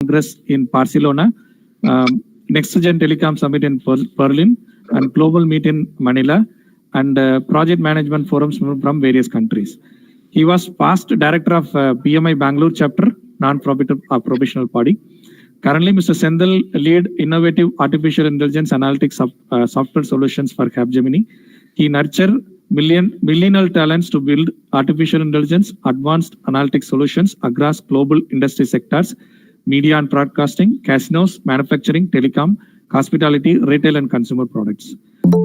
Congress in Barcelona, Next Gen Telecom Summit in Berlin, and Global Meet in Manila, and project management forums from various countries. He was past director of PMI Bangalore chapter, non-profit professional body. Currently, Mr. Sendil lead innovative artificial intelligence analytics software solutions for Capgemini. He nurture millennial talents to build artificial intelligence advanced analytics solutions across global industry sectors, media and broadcasting, casinos, manufacturing, telecom, hospitality, retail and consumer products.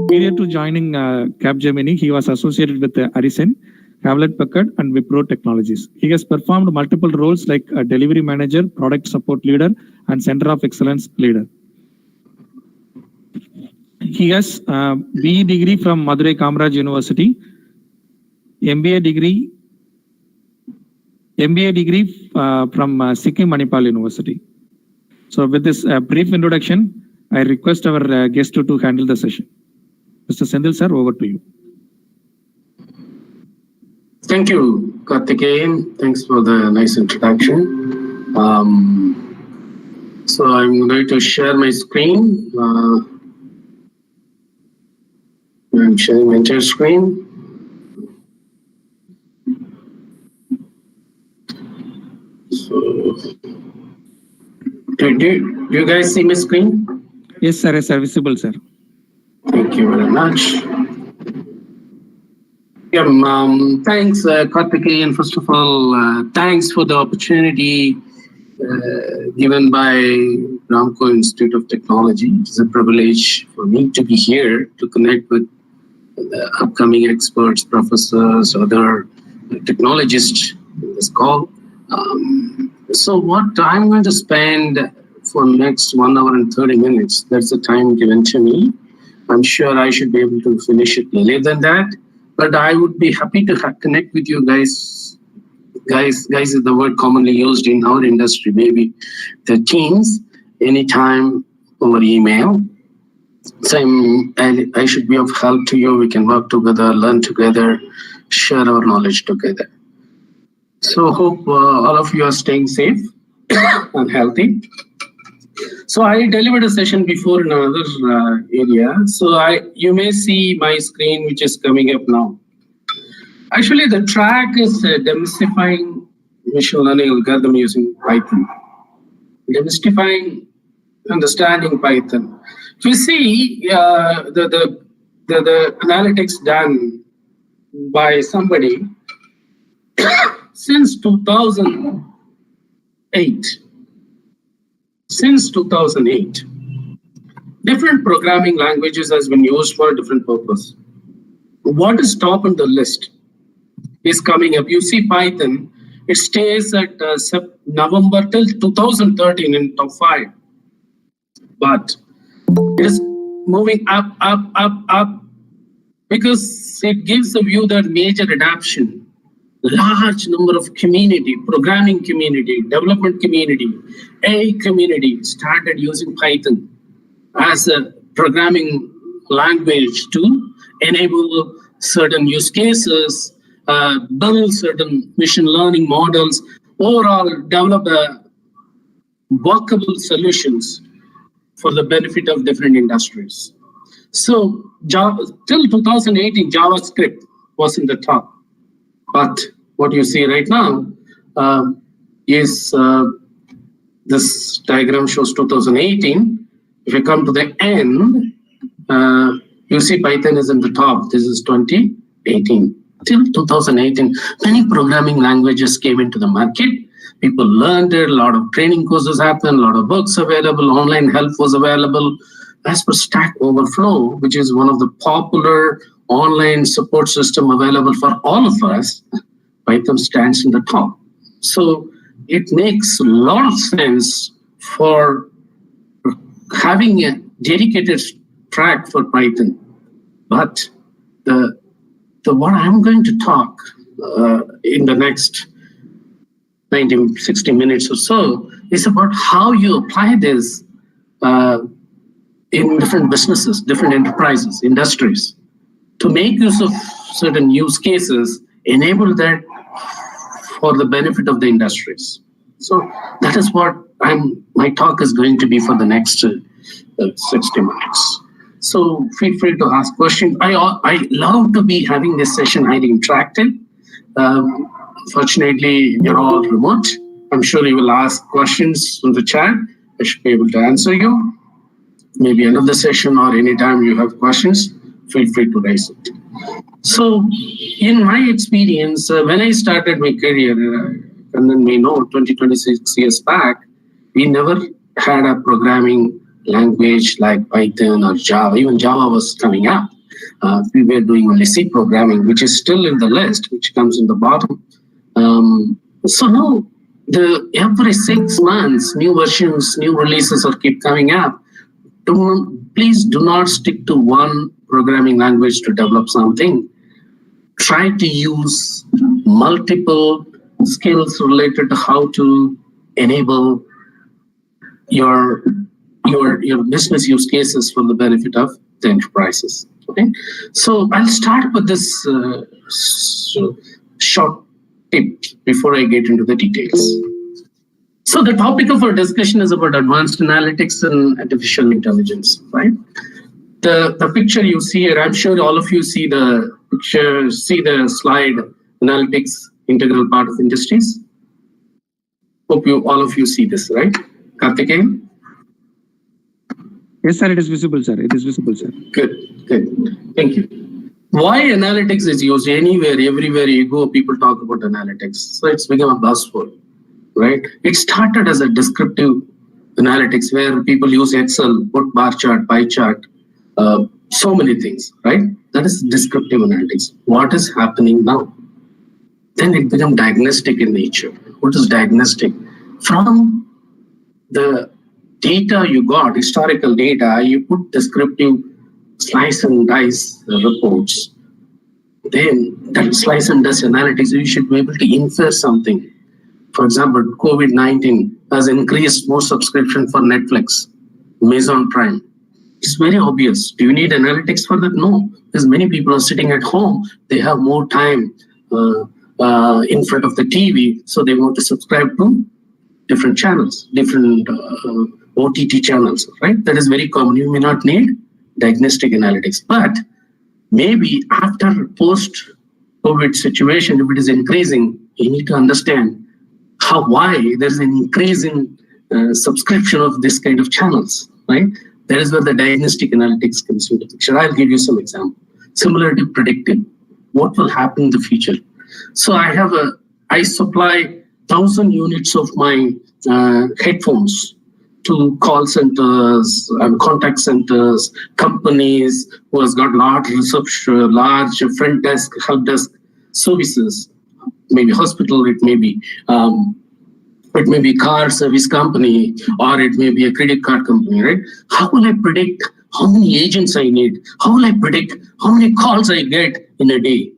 Prior to joining Capgemini, he was associated with Arisen, Hewlett Packard and Wipro Technologies. He has performed multiple roles like a delivery manager, product support leader, and center of excellence leader. He has BE degree from Madurai Kamaraj University, MBA degree from Sikkim Manipal University. So with this brief introduction, I request our guest to handle the session. Mr. Sendil sir, over to you. Thank you, Karthikeyan. Thanks for the nice introduction. So I'm going to share my screen. I'm sharing my entire screen. So, do you guys see my screen? Yes, sir. Yes, sir. Visible, sir. Thank you very much. Yeah, thanks, Karthikeyan. First of all, thanks for the opportunity given by Ramco Institute of Technology. It's a privilege for me to be here to connect with the upcoming experts, professors, other technologists in this call. So what I'm going to spend for next 1 hour and 30 minutes, that's the time given to me. I'm sure I should be able to finish it later than that, but I would be happy to connect with you guys. Guys is the word commonly used in our industry, maybe the teams, anytime over email. So I should be of help to you. We can work together, learn together, share our knowledge together. So hope all of you are staying safe and healthy. So I delivered a session before in another area. So you may see my screen, which is coming up now. Actually, the track is demystifying machine learning algorithm using Python. Demystifying understanding Python. If you see the analytics done by somebody since 2008. Since 2008, different programming languages has been used for a different purpose. What is top on the list is coming up. You see Python, it stays at November till 2013 in top 5. But it is moving up because it gives the view that major adoption, large number of community, programming community, development community, AI community started using Python as a programming language to enable certain use cases, build certain machine learning models, overall develop workable solutions for the benefit of different industries. So till 2018, JavaScript was in the top. But what you see right now is this diagram shows 2018. If you come to the end, you see Python is in the top. This is 2018. Till 2018, many programming languages came into the market. People learned it. A lot of training courses happened. A lot of books available. Online help was available. As per Stack Overflow, which is one of the popular online support system available for all of us, Python stands in the top. So it makes a lot of sense for having a dedicated track for Python. But the what I'm going to talk in the next 60 minutes or so is about how you apply this in different businesses, different enterprises, industries, to make use of certain use cases, enable that for the benefit of the industries. So that is what my talk is going to be for the next 60 minutes. So feel free to ask questions. I love to be having this session highly interactive. Fortunately, you're all remote. I'm sure you will ask questions in the chat. I should be able to answer you. Maybe end of the session or anytime you have questions, feel free to raise it. So in my experience, when I started my career, and then we know 26 years back, we never had a programming language like Python or Java. Even Java was coming up. We were doing only C programming, which is still in the list, which comes in the bottom. So now, every 6 months, new versions, new releases are keep coming up. Please do not stick to one programming language to develop something. Try to use multiple skills related to how to enable your business use cases for the benefit of the enterprises. Okay, so I'll start with this short tip before I get into the details. So the topic of our discussion is about advanced analytics and artificial intelligence, right? The picture you see here, I'm sure all of you see the picture, see the slide, analytics, integral part of industries. Hope all of you see this, right? Karthikeyan? Yes, sir, it is visible, sir. It is visible, sir. Good. Thank you. Why analytics is used anywhere, everywhere you go, people talk about analytics. So it's become a buzzword, right? It started as a descriptive analytics where people use Excel, put bar chart, pie chart, so many things, right? That is descriptive analytics. What is happening now? Then it became diagnostic in nature. What is diagnostic? From the data you got, historical data, you put descriptive slice and dice reports. Then that slice and dice analytics, you should be able to infer something. For example, COVID-19 has increased more subscription for Netflix, Amazon Prime. It's very obvious. Do you need analytics for that? No, because many people are sitting at home. They have more time in front of the TV, so they want to subscribe to different channels, different OTT channels, right? That is very common. You may not need diagnostic analytics, but maybe after post-COVID situation, if it is increasing, you need to understand why there's an increase in subscription of this kind of channels, right? That is where the diagnostic analytics comes into the picture. I'll give you some example. Similar to predictive, what will happen in the future? So I supply 1,000 units of my headphones to call centers and contact centers, companies who has got large reception, large front desk, help desk services, maybe hospital, it may be car service company, or it may be a credit card company, right? How will I predict how many agents I need? How will I predict how many calls I get in a day,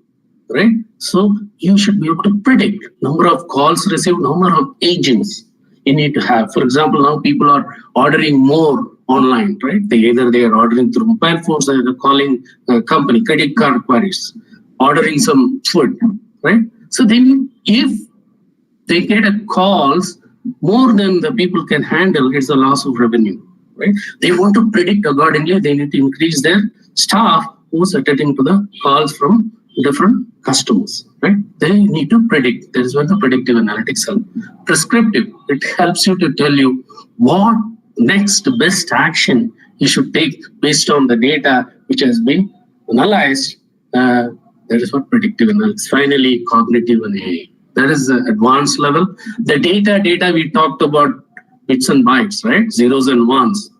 right? So you should be able to predict number of calls received, number of agents you need to have. For example, now people are ordering more online, right? They are ordering through mobile phones, or they're calling a company, credit card queries, ordering some food, right? So then if they get a calls more than the people can handle, it's a loss of revenue, right? They want to predict accordingly. They need to increase their staff who's attending to the calls from different customers, right? They need to predict. That is where the predictive analytics help. Prescriptive, it helps you to tell you what next best action you should take based on the data which has been analyzed. That is what predictive analytics. Finally, cognitive and AI. That is the advanced level. The data we talked about bits and bytes, right? Zeros and ones.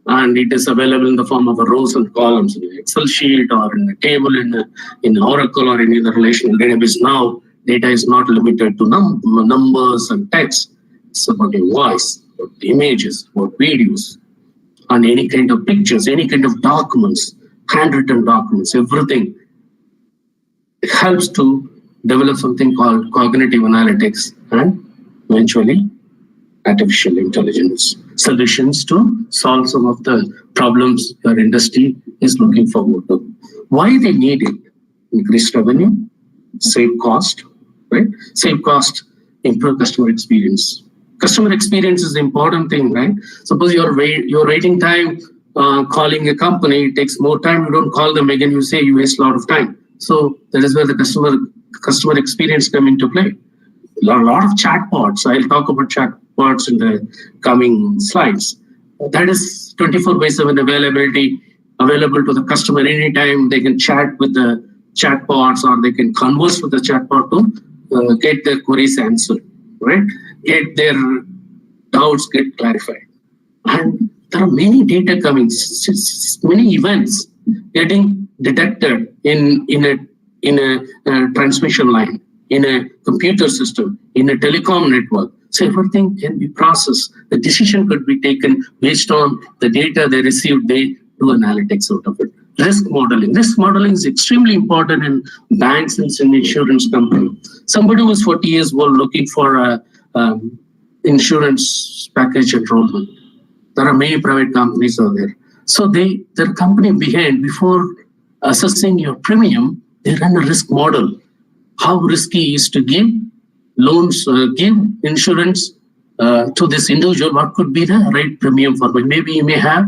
And it is available in the form of rows and columns in an Excel sheet or in a table in Oracle or any other relational database. Now, data is not limited to numbers and text. It's about your voice, about images, about videos, and any kind of pictures, any kind of documents, handwritten documents, everything. It helps to develop something called cognitive analytics and eventually artificial intelligence solutions to solve some of the problems your industry is looking forward to. Why they need it? Increased revenue, save cost, right? Save cost, improve customer experience, customer experience is the important thing, right? Suppose your waiting time calling a company takes more time. You don't call them again. You say you waste a lot of time. So that is where the customer experience come into play. A lot of chatbots. I'll talk about chatbots in the coming slides. That is 24/7 available to the customer anytime. They can chat with the chatbots or they can converse with the chatbot to get their queries answered, right? Get their doubts get clarified. And there are many data coming, many events getting detected in a transmission line, in a computer system, in a telecom network. So everything can be processed. The decision could be taken based on the data they received. They do analytics out of it. Risk modeling. Risk modeling is extremely important in banks and in insurance company. Somebody who is 40 years old looking for a insurance package enrollment. There are many private companies out there. So their company behind, before assessing your premium, they run a risk model. How risky is to give loans, give insurance to this individual? What could be the right premium for me? Maybe you may have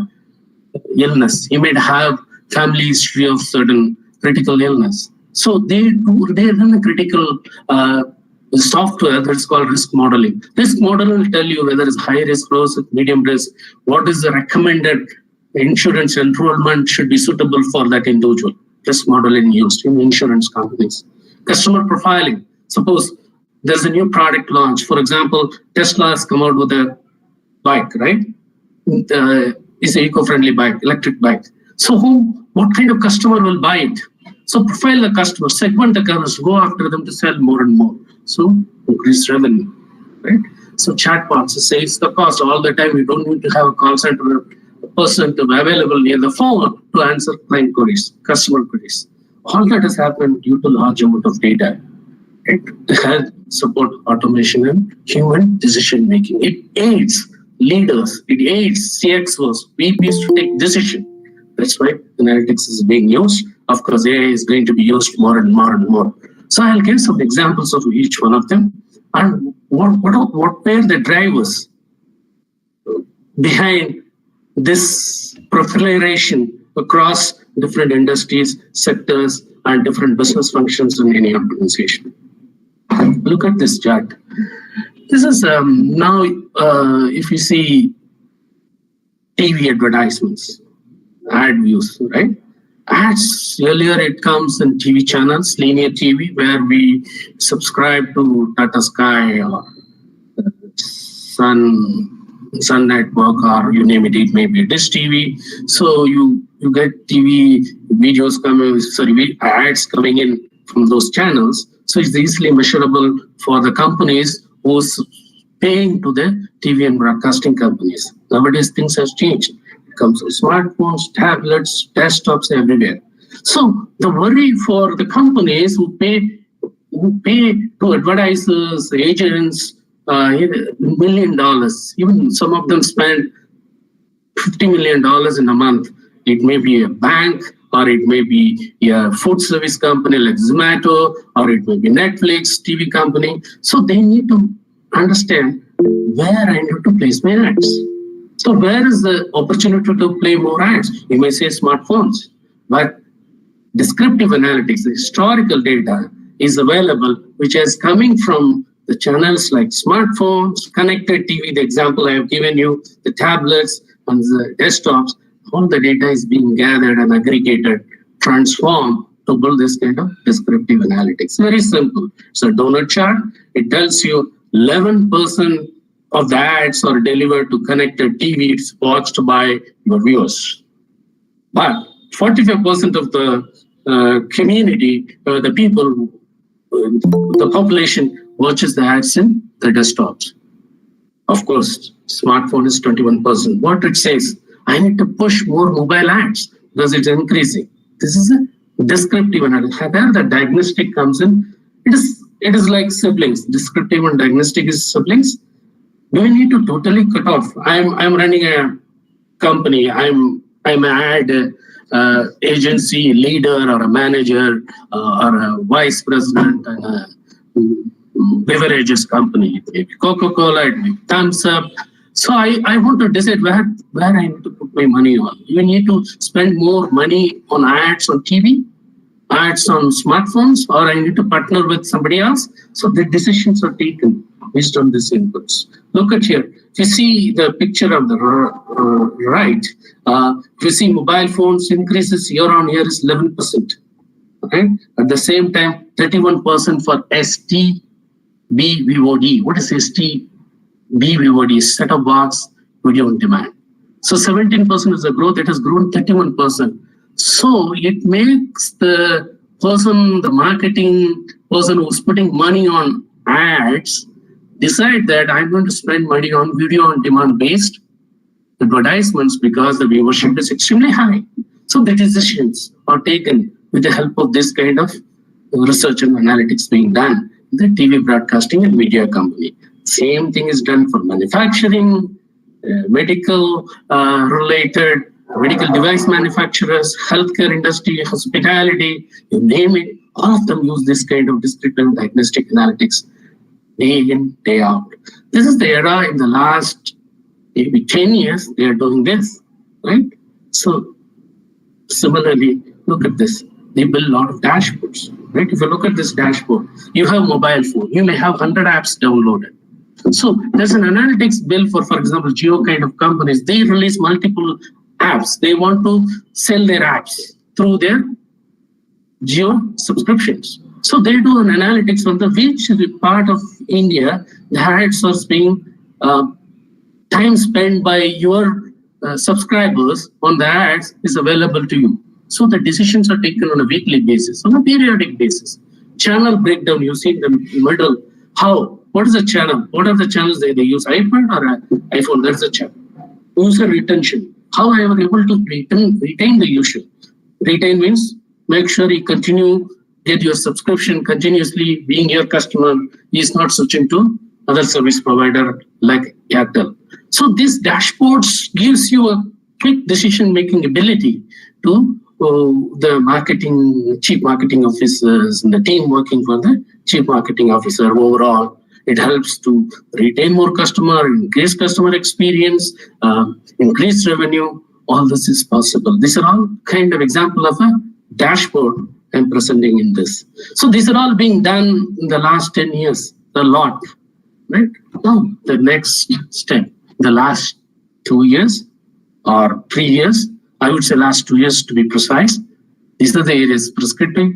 illness. You may have family history of certain critical illness. So they run a critical software that's called risk modeling. Risk modeling will tell you whether it's high risk, low risk, medium risk, what is the recommended insurance enrollment should be suitable for that individual. Risk modeling used in insurance companies. Customer profiling. Suppose there's a new product launch. For example, Tesla has come out with a bike, right? It's an eco-friendly bike, electric bike. So what kind of customer will buy it? So profile the customer, segment the customers, go after them to sell more and more. So increase revenue, right? So chatbots saves the cost all the time. You don't need to have a call center person to be available near the phone to answer client queries, customer queries. All that has happened due to large amount of data. It helps support automation and human decision making. It aids leaders, it aids CXOs, VPs to take decision. That's why analytics is being used. Of course, AI is going to be used more and more and more. So I'll give some examples of each one of them. And what were the drivers behind this proliferation across different industries, sectors, and different business functions in any organization? Look at this chart. This is now, if you see TV advertisements, ad views, right? Ads, earlier it comes in TV channels, linear TV, where we subscribe to Tata Sky or Sun Network, or you name it, it may be Dish TV. So you get TV videos ads coming in from those channels. So it's easily measurable for the companies who's paying to the TV and broadcasting companies. Nowadays things have changed. It comes with smartphones, tablets, desktops everywhere. So the worry for the companies who pay to advertisers, agents, $1 million. Even some of them spend $50 million in a month. It may be a bank, or it may be a food service company like Zomato, or it may be Netflix, TV company. So they need to understand where I need to place my ads. So where is the opportunity to play more ads? You may say smartphones, but descriptive analytics, the historical data is available, which is coming from the channels like smartphones, connected TV, the example I have given you, the tablets and the desktops. All the data is being gathered and aggregated, transformed to build this kind of descriptive analytics. Very simple. It's a donut chart. It tells you 11% of the ads are delivered to connected TV. It's watched by your viewers. But 45% of the community, the people, the population watches the ads in the desktops. Of course, smartphone is 21%. What it says, I need to push more mobile ads because it's increasing. This is a descriptive analysis. Where the diagnostic comes in, it is like siblings. Descriptive and diagnostic is siblings. Do we need to totally cut off? I'm running a company. I'm an ad agency leader or a manager or a vice president and beverages company, it may be Coca-Cola, it may be Thumbs Up. So I want to decide where I need to put my money on. You need to spend more money on ads on TV, ads on smartphones, or I need to partner with somebody else. So the decisions are taken based on these inputs. Look at here. If you see the picture on the right, if you see mobile phones increases year on year is 11%. Okay. At the same time, 31% for STBVOD. What is STBVOD? Set-top box video on demand. So 17% is the growth. It has grown 31%. So it makes the marketing person who's putting money on ads decide that I'm going to spend money on video on demand based advertisements because the viewership is extremely high. So the decisions are taken with the help of this kind of research and analytics being done in the TV broadcasting and media company. Same thing is done for manufacturing, medical related, medical device manufacturers, healthcare industry, hospitality, you name it, all of them use this kind of descriptive diagnostic analytics day in, day out. This is the era in the last maybe 10 years, they are doing this, right? So similarly, look at this. They build a lot of dashboards, right? If you look at this dashboard, you have mobile phone, you may have 100 apps downloaded. So there's an analytics bill for example, Geo kind of companies. They release multiple apps. They want to sell their apps through their Geo subscriptions. So they do an analytics on the which part of India the ads are being time spent by your subscribers on the ads is available to you. So the decisions are taken on a weekly basis, on a periodic basis. Channel breakdown, you see in the middle. How? What is the channel? What are the channels they use? iPad or iPhone? That's the channel. User retention. How I am able to retain the user. Retain means make sure you continue, get your subscription continuously, being your customer. He is not switching to other service provider like Airtel. So this dashboards gives you a quick decision-making ability to the chief marketing officers and the team working for the chief marketing officer. Overall, it helps to retain more customer, increase customer experience, increase revenue. All this is possible. These are all kind of example of a dashboard I'm presenting in this. So these are all being done in the last 10 years, a lot, right? Now, the next step, the last 2 years or 3 years, I would say last 2 years to be precise. These are the areas: prescriptive,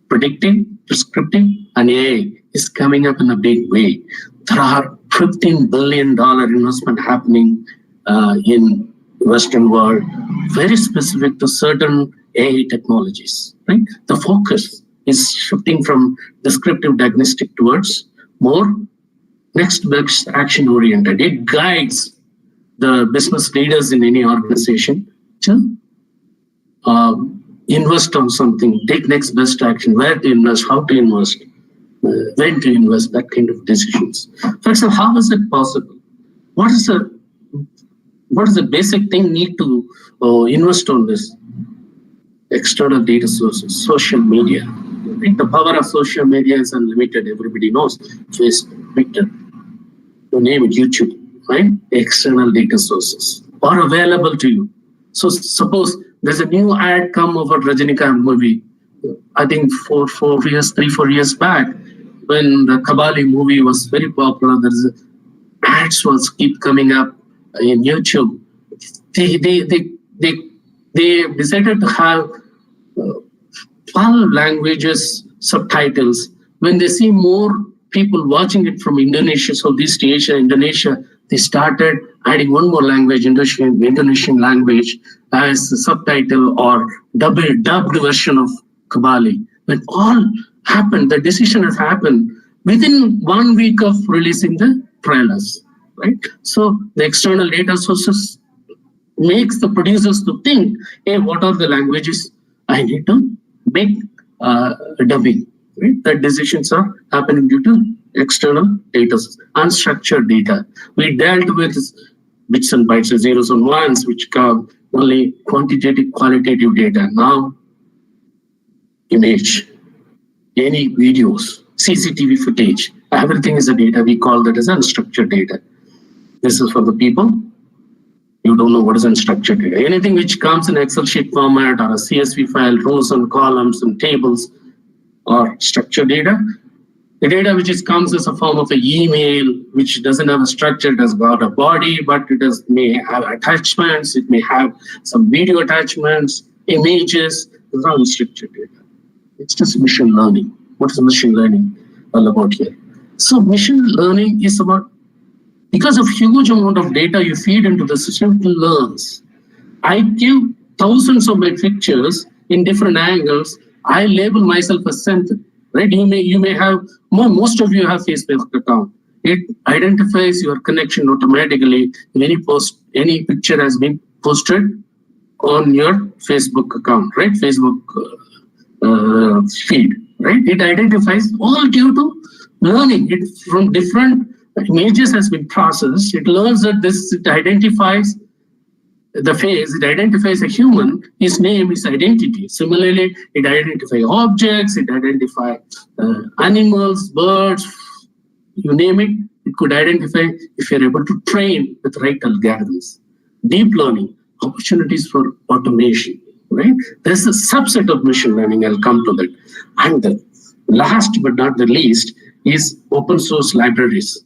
predictive, prescriptive, and AI is coming up in a big way. There are $15 billion investment happening in Western world, very specific to certain AI technologies. Right? The focus is shifting from descriptive diagnostic towards more next best action oriented. It guides the business leaders in any organization to invest on something, take next best action, where to invest, how to invest, when to invest, that kind of decisions. For example, how is it possible? What is the basic thing need to invest on this? External data sources, social media. Right? The power of social media is unlimited. Everybody knows Facebook, Twitter, to name it, YouTube. Right? External data sources are available to you. So suppose there's a new ad come over Rajinikanth movie. I think 3-4 years back, when the Kabali movie was very popular, there's ads was keep coming up in YouTube. They decided to have 12 languages subtitles. When they see more people watching it from Indonesia, Southeast Asia, Indonesia, they started adding one more language, Indonesian language, as a subtitle or dubbed version of Kabali. When all happened, the decision has happened within 1 week of releasing the trailers, right? So the external data sources makes the producers to think, hey, what are the languages I need to make dubbing, right? The decisions are happening due to external data, unstructured data. We dealt with bits and bytes, zeros and ones, which come only quantitative, qualitative data. Now, image, any videos, CCTV footage. Everything is a data. We call that as unstructured data. This is for the people. You don't know what is unstructured data. Anything which comes in Excel sheet format or a CSV file, rows and columns and tables, or structured data. The data which comes as a form of an email, which doesn't have a structure, it has got a body, but may have attachments, it may have some video attachments, images. These are unstructured data. It's just machine learning. What is machine learning all about here? So machine learning is about, because of huge amount of data you feed into the system, it learns. I give thousands of my pictures in different angles. I label myself as sent. Right? You may have, most of you have Facebook account. It identifies your connection automatically. Any picture has been posted on your Facebook account, right? Facebook feed, right? It identifies all due to learning. It from different images has been processed. It learns that it identifies the face, it identifies a human, his name, his identity. Similarly, it identifies objects, it identifies animals, birds, you name it. It could identify if you're able to train with right algorithms. Deep learning, opportunities for automation, right? There's a subset of machine learning, I'll come to that. And the last but not the least is open source libraries.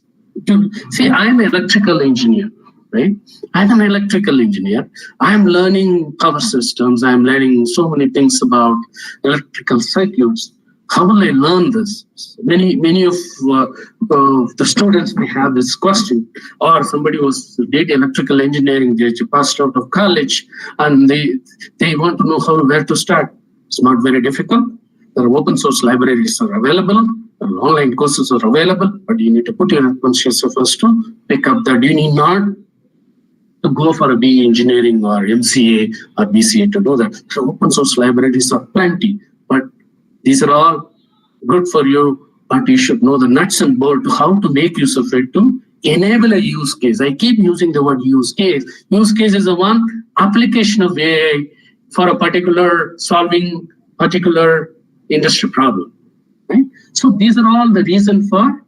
See, I'm an electrical engineer. Right? I'm an electrical engineer. I'm learning power systems. I'm learning so many things about electrical circuits. How will I learn this? Many of the students may have this question, or somebody was did electrical engineering, they passed out of college, and they want to know where to start. It's not very difficult. There are open source libraries are available. Online courses are available, but you need to put your conscious efforts to pick up that. You need not to go for a BE engineering or MCA or BCA to do that. So open source libraries are plenty, but these are all good for you, but you should know the nuts and bolts to how to make use of it to enable a use case. I keep using the word use case. Use case is the one application of AI for a particular solving particular industry problem. Right? So these are all the reason for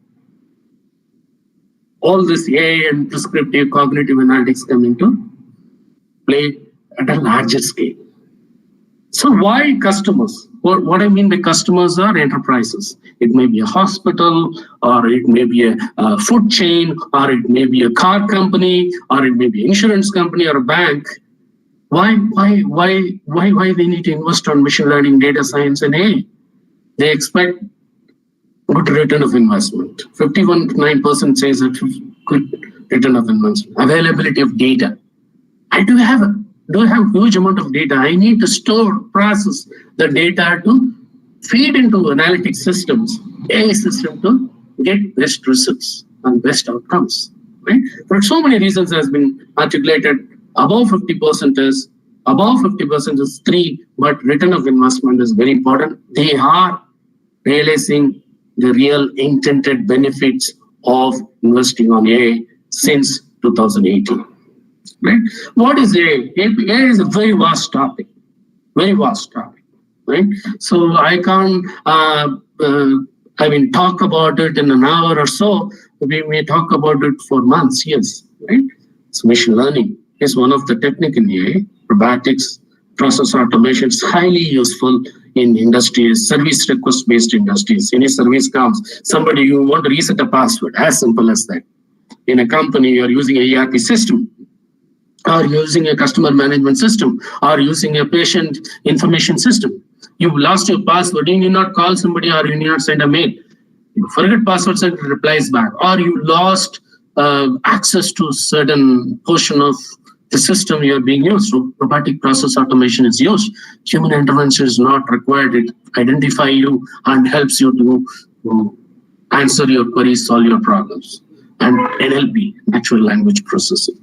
all this AI and prescriptive cognitive analytics come into play at a larger scale. So why customers? What I mean by customers are enterprises. It may be a hospital, or it may be a food chain, or it may be a car company, or it may be an insurance company or a bank. Why they need to invest on machine learning, data science, and AI? They expect good return of investment. 51.9% says that good return of investment. Availability of data. I do have huge amount of data. I need to store, process the data to feed into analytics systems, AI system to get best results and best outcomes. Right? For so many reasons has been articulated. Above 50% is 3, but return of investment is very important. They are realizing the real intended benefits of investing on AI since 2018. Right? What is AI? AI is a very vast topic, right? So I can't, talk about it in an hour or so. We may talk about it for months, yes, right? So machine learning is one of the techniques in AI. Robotics, process automation is highly useful in industries, service request-based industries. Any service comes, somebody, you want to reset a password, as simple as that. In a company, you're using a ERP system, or using a customer management system, or using a patient information system. You lost your password, you need not call somebody, or you need not send a mail. You forget passwords and it replies back, or you lost access to certain portion of the system you're being used. So robotic process automation is used. Human intervention is not required. It identifies you and helps you to answer your queries, solve your problems. And NLP, natural language processing.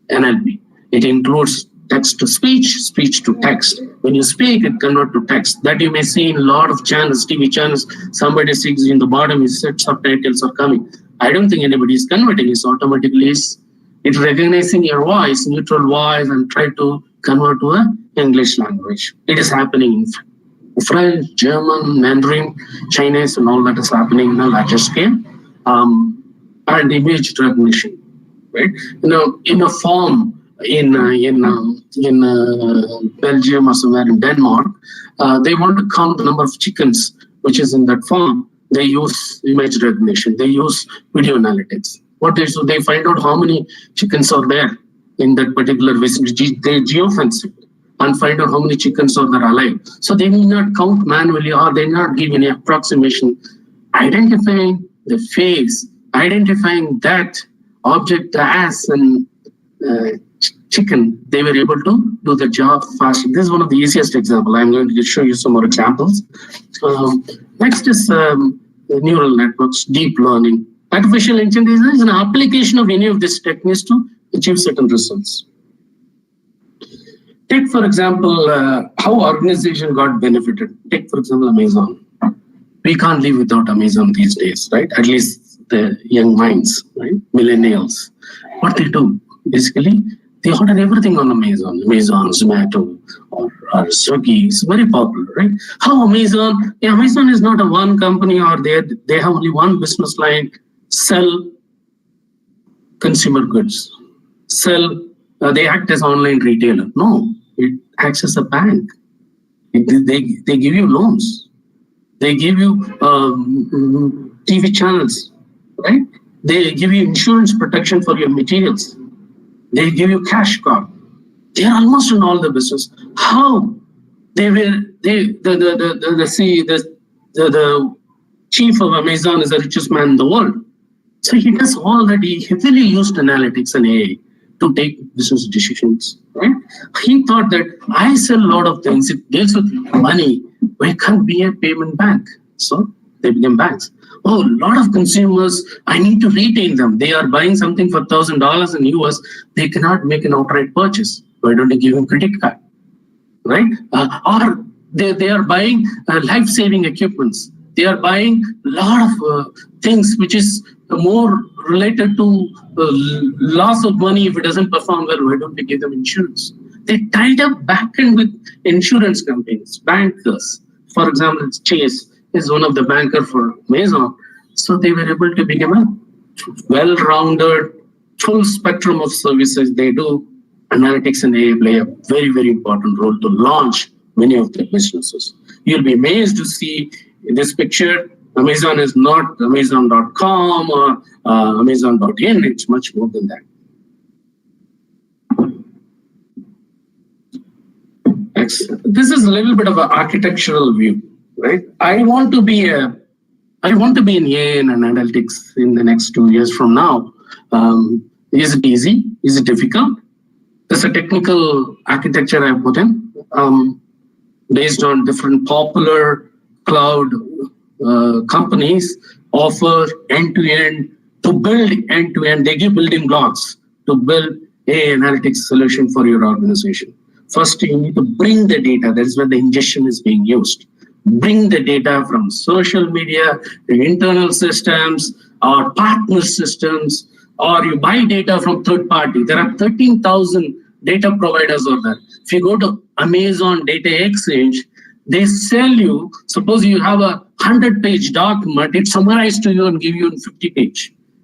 NLP, it includes text to speech, speech to text. When you speak, it converts to text. That you may see in a lot of channels, TV channels. Somebody sings in the bottom, is set subtitles are coming. I don't think anybody is converting. It's automatically it's recognizing your voice, neutral voice, and try to convert to an English language. It is happening. French, German, Mandarin, Chinese, and all that is happening in a larger scale. And image recognition, right? In a form in Belgium or somewhere in Denmark, they want to count the number of chickens which is in that farm. They use image recognition. They use video analytics. What they do, they find out how many chickens are there in that particular vicinity. They geofence it and find out how many chickens are there alive. So they need not count manually, or they not give any approximation. Identifying the face, identifying that object as an chicken, they were able to do the job fast. This is one of the easiest examples. I'm going to show you some more examples. Next is neural networks, deep learning. Artificial intelligence is an application of any of these techniques to achieve certain results. Take, for example, how organization got benefited. Take, for example, Amazon. We can't live without Amazon these days, right? At least the young minds, right? Millennials. What they do, basically, they order everything on Amazon. Amazon, Zomato, or Swiggy. It's very popular, right? How Amazon? Yeah, Amazon is not a one company, or they have only one business line: sell consumer goods. They act as online retailer. No, it acts as a bank. They give you loans. They give you TV channels, right? They give you insurance protection for your materials. They give you cash card. They are almost in all the business. How the chief of Amazon is the richest man in the world. So he does all that. He heavily used analytics and AI to take business decisions, right? He thought that I sell a lot of things. It deals with money. Why can't be a payment bank? So they became banks. Oh, a lot of consumers, I need to retain them. They are buying something for $1,000 in US. They cannot make an outright purchase. Why don't you give them credit card, right? Or they are buying life-saving equipments. They are buying a lot of things which is more related to loss of money if it doesn't perform well. Why don't we give them insurance? They tied up back end with insurance companies, bankers. For example, Chase is one of the banker for Amazon. So they were able to become a well-rounded, full spectrum of services they do. Analytics and AI play a very, very important role to launch many of their businesses. You'll be amazed to see in this picture, Amazon is not Amazon.com or Amazon.in. It's much more than that. Next, this is a little bit of an architectural view, right? I want to be in AI and analytics in the next 2 years from now. Is it easy? Is it difficult? There's a technical architecture I put in based on different popular cloud companies offer end-to-end to build end-to-end. They give building blocks to build AI analytics solution for your organization. First, you need to bring the data. That is where the ingestion is being used. Bring the data from social media, your internal systems, or partner systems, or you buy data from third party. There are 13,000 data providers over there. If you go to Amazon Data Exchange, they sell you, suppose you have a 100-page document, it's summarized to you and give you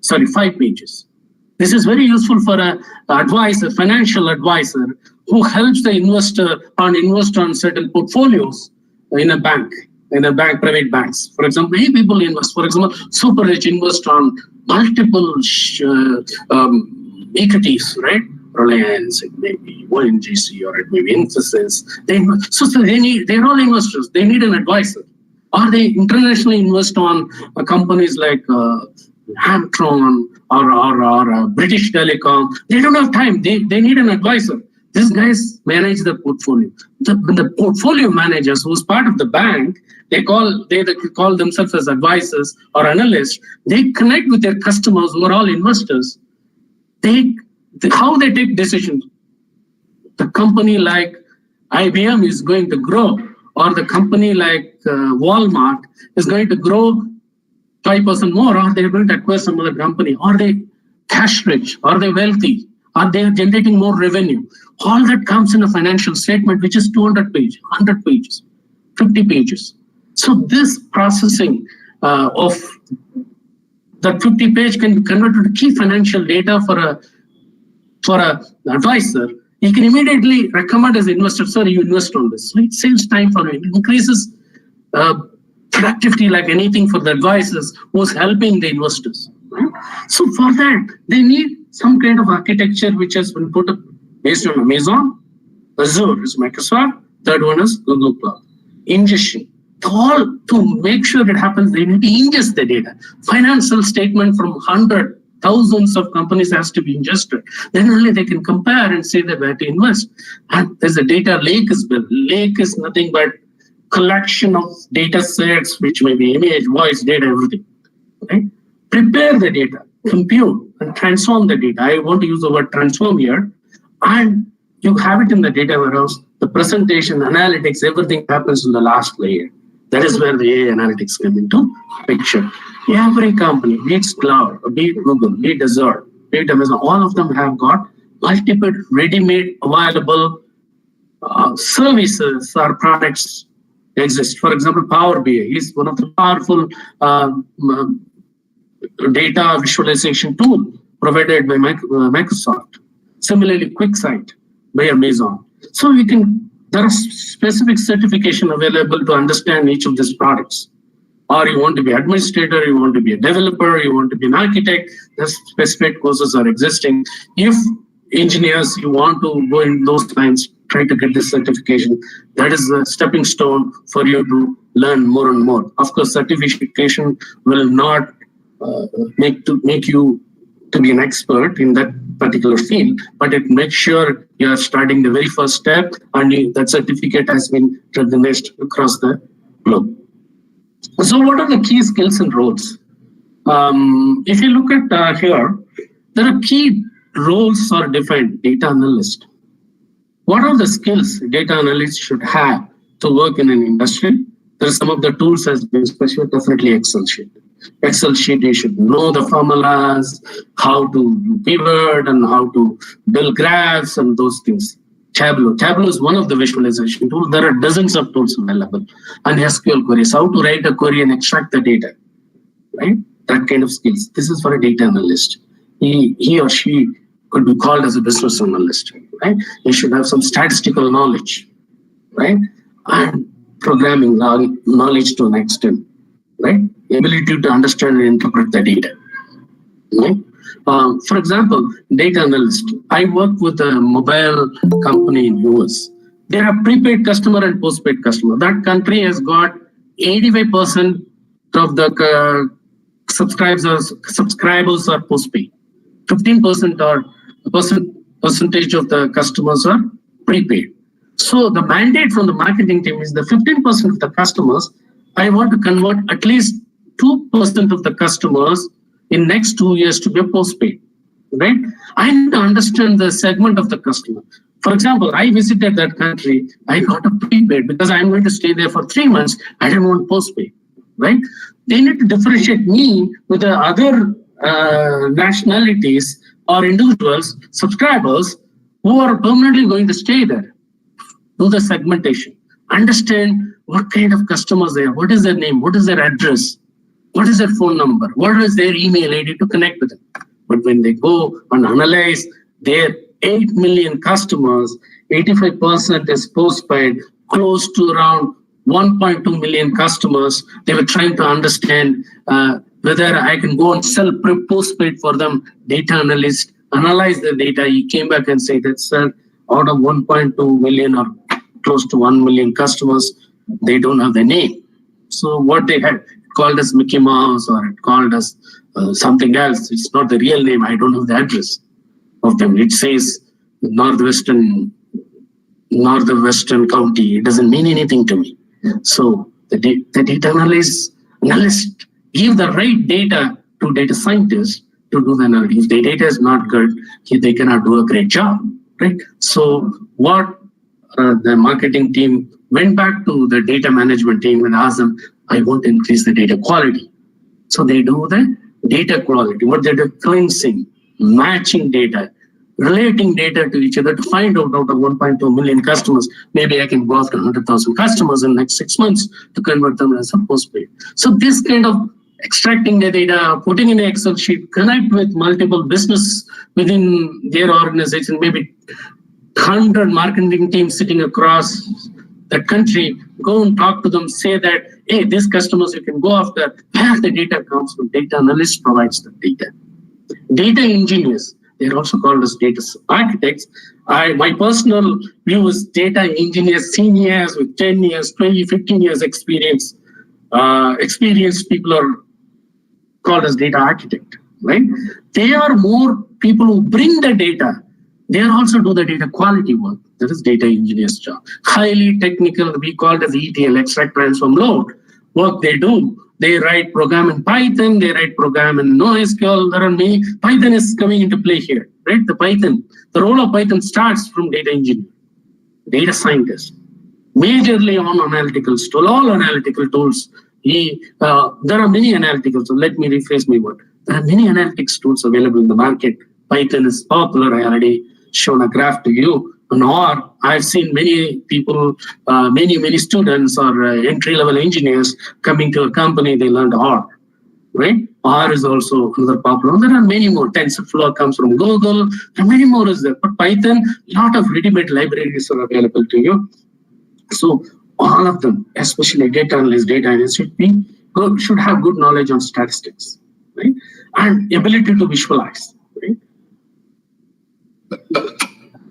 5 pages. This is very useful for an advisor, financial advisor, who helps the investor invest on certain portfolios in a bank, private banks. For example, people invest. For example, super rich invest on multiple equities, right? Reliance, it may be ONGC, or it may be Infosys. They're all investors. They need an advisor. Or they internationally invest on companies like Hamtron or British Telecom. They don't have time. They need an advisor. These guys manage the portfolio. The portfolio managers, who's part of the bank, they call themselves as advisors or analysts. They connect with their customers who are all investors. How they take decisions. The company like IBM is going to grow, or the company like Walmart is going to grow 5% more, or they're going to acquire some other company. Are they cash rich? Are they wealthy? Are they generating more revenue? All that comes in a financial statement, which is 200 pages, 100 pages. 50 pages. So this processing of that 50 page can be converted to key financial data for an advisor. He can immediately recommend as investor, sir, you invest on this. So it saves time for him. It increases productivity like anything for the advisors who's helping the investors. Right? So for that, they need some kind of architecture which has been put up based on Amazon, Azure is Microsoft, third one is Google Cloud. Ingestion. All to make sure it happens, they need to ingest the data. Financial statement from thousands of companies has to be ingested. Then only they can compare and say that where to invest. And there's a data lake is built. Lake is nothing but collection of data sets, which may be image, voice, data, everything. Right? Prepare the data, compute, and transform the data. I want to use the word transform here. And you have it in the data warehouse. The presentation, analytics, everything happens in the last layer. That is where the AI analytics come into picture. Every company, be it cloud, be it Google, be it Azure, be it Amazon, all of them have got multiple ready-made available services or products exist. For example, Power BI is one of the powerful data visualization tool provided by Microsoft. Similarly, QuickSight by Amazon. So there are specific certification available to understand each of these products. Or you want to be administrator, you want to be a developer, you want to be an architect, the specific courses are existing. If engineers, you want to go in those lines, try to get this certification, that is a stepping stone for you to learn more and more. Of course, certification will not make you to be an expert in that particular field, but it makes sure you are starting the very first step and that certificate has been recognized across the globe. So what are the key skills and roles? If you look at here, there are key roles are defined. Data analyst. What are the skills data analysts should have to work in an industry? There are some of the tools as been special, definitely Excel sheet. Excel sheet, you should know the formulas, how to pivot and how to build graphs and those things. Tableau is one of the visualization tools. There are dozens of tools available. And SQL queries, how to write a query and extract the data, right? That kind of skills. This is for a data analyst. He or she could be called as a business analyst, right? He should have some statistical knowledge, right? And programming knowledge to an extent, right? Ability to understand and interpret the data, right? For example, data analyst. I work with a mobile company in US. They have prepaid customer and postpaid customer. That country has got 85% of the subscribers are postpaid. 15% or percentage of the customers are prepaid. So the mandate from the marketing team is the 15% of the customers, I want to convert at least 2% of the customers in next 2 years to be a postpaid, right? I need to understand the segment of the customer. For example, I visited that country, I got a prepaid because I'm going to stay there for 3 months. I didn't want postpaid, right? They need to differentiate me with the other nationalities or individuals, subscribers who are permanently going to stay there. Do the segmentation. Understand what kind of customers they are, what is their name, what is their address, what is their phone number, what is their email ID to connect with them. But when they go and analyze their 8 million customers, 85% is postpaid, close to around 1.2 million customers. They were trying to understand whether I can go and sell postpaid for them. Data analyst analyze the data. He came back and said that, sir, out of 1.2 million or close to 1 million customers, they don't have the name. So what they had called as Mickey Mouse or it called as something else. It's not the real name. I don't have the address of them. It says Northwestern County. It doesn't mean anything to me. So the data analyst give the right data to data scientists to do the analysis. If the data is not good, they cannot do a great job, right? So what the marketing team went back to the data management team and asked them, I want to increase the data quality. So they do the data quality. What they do, cleansing, matching data, relating data to each other to find out of 1.2 million customers, maybe I can go after 100,000 customers in the next 6 months to convert them as a postpaid. So this kind of extracting the data, putting in an Excel sheet, connect with multiple business within their organization, maybe 100 marketing teams sitting across the country, go and talk to them, say that, hey, these customers you can go after, where the data comes from. Data analyst provides the data. Data engineers, they're also called as data architects. My personal view is data engineers, seniors with 10 years, 20, 15 years experience. Experienced people are called as data architect, right? They are more people who bring the data. They also do the data quality work. That is data engineer's job. Highly technical, we call it as ETL, extract, transform, load. Work they do. They write program in Python, they write program in NoSQL. There are many. Python is coming into play here, right? The role of Python starts from data engineer, data scientist, majorly on analytical tool, all analytical tools. There are many analytical, so let me rephrase my word. There are many analytics tools available in the market. Python is popular. I already shown a graph to you. And or I've seen many people, many students or entry-level engineers coming to a company, they learned R, right? R is also another popular. There are many more. TensorFlow comes from Google. There are many more is there. But Python, a lot of ready-made libraries are available to you. So all of them, especially data analysts, data analysts, should have good knowledge on statistics, right? And ability to visualize, right?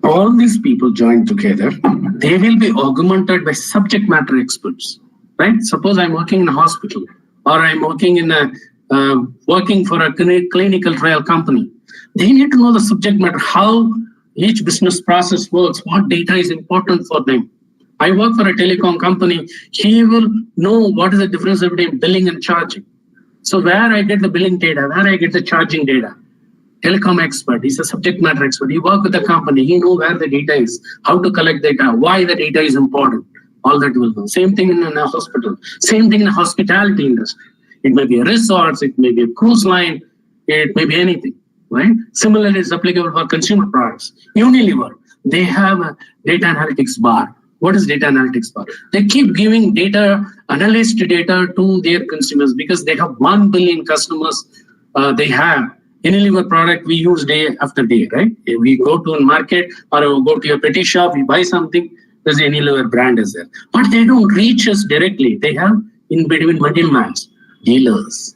All these people join together, they will be augmented by subject matter experts, right? Suppose I'm working in a hospital or I'm working in working for a clinical trial company. They need to know the subject matter, how each business process works, what data is important for them. I work for a telecom company. He will know what is the difference between billing and charging. So where I get the billing data, where I get the charging data. Telecom expert, he's a subject matter expert. He work with the company, he know where the data is, how to collect data, why the data is important. All that will know. Same thing in a hospital, same thing in the hospitality industry. It may be a resort, it may be a cruise line, it may be anything, right? Similarly, it's applicable for consumer products. Unilever, they have a data analytics bar. What is data analytics bar? They keep giving data, analyst data to their consumers because they have 1 billion customers they have. Unilever product we use day after day, right? If we go to a market or go to a petty shop, we buy something, there's an Unilever brand is there. But they don't reach us directly. They have in between middlemen, dealers,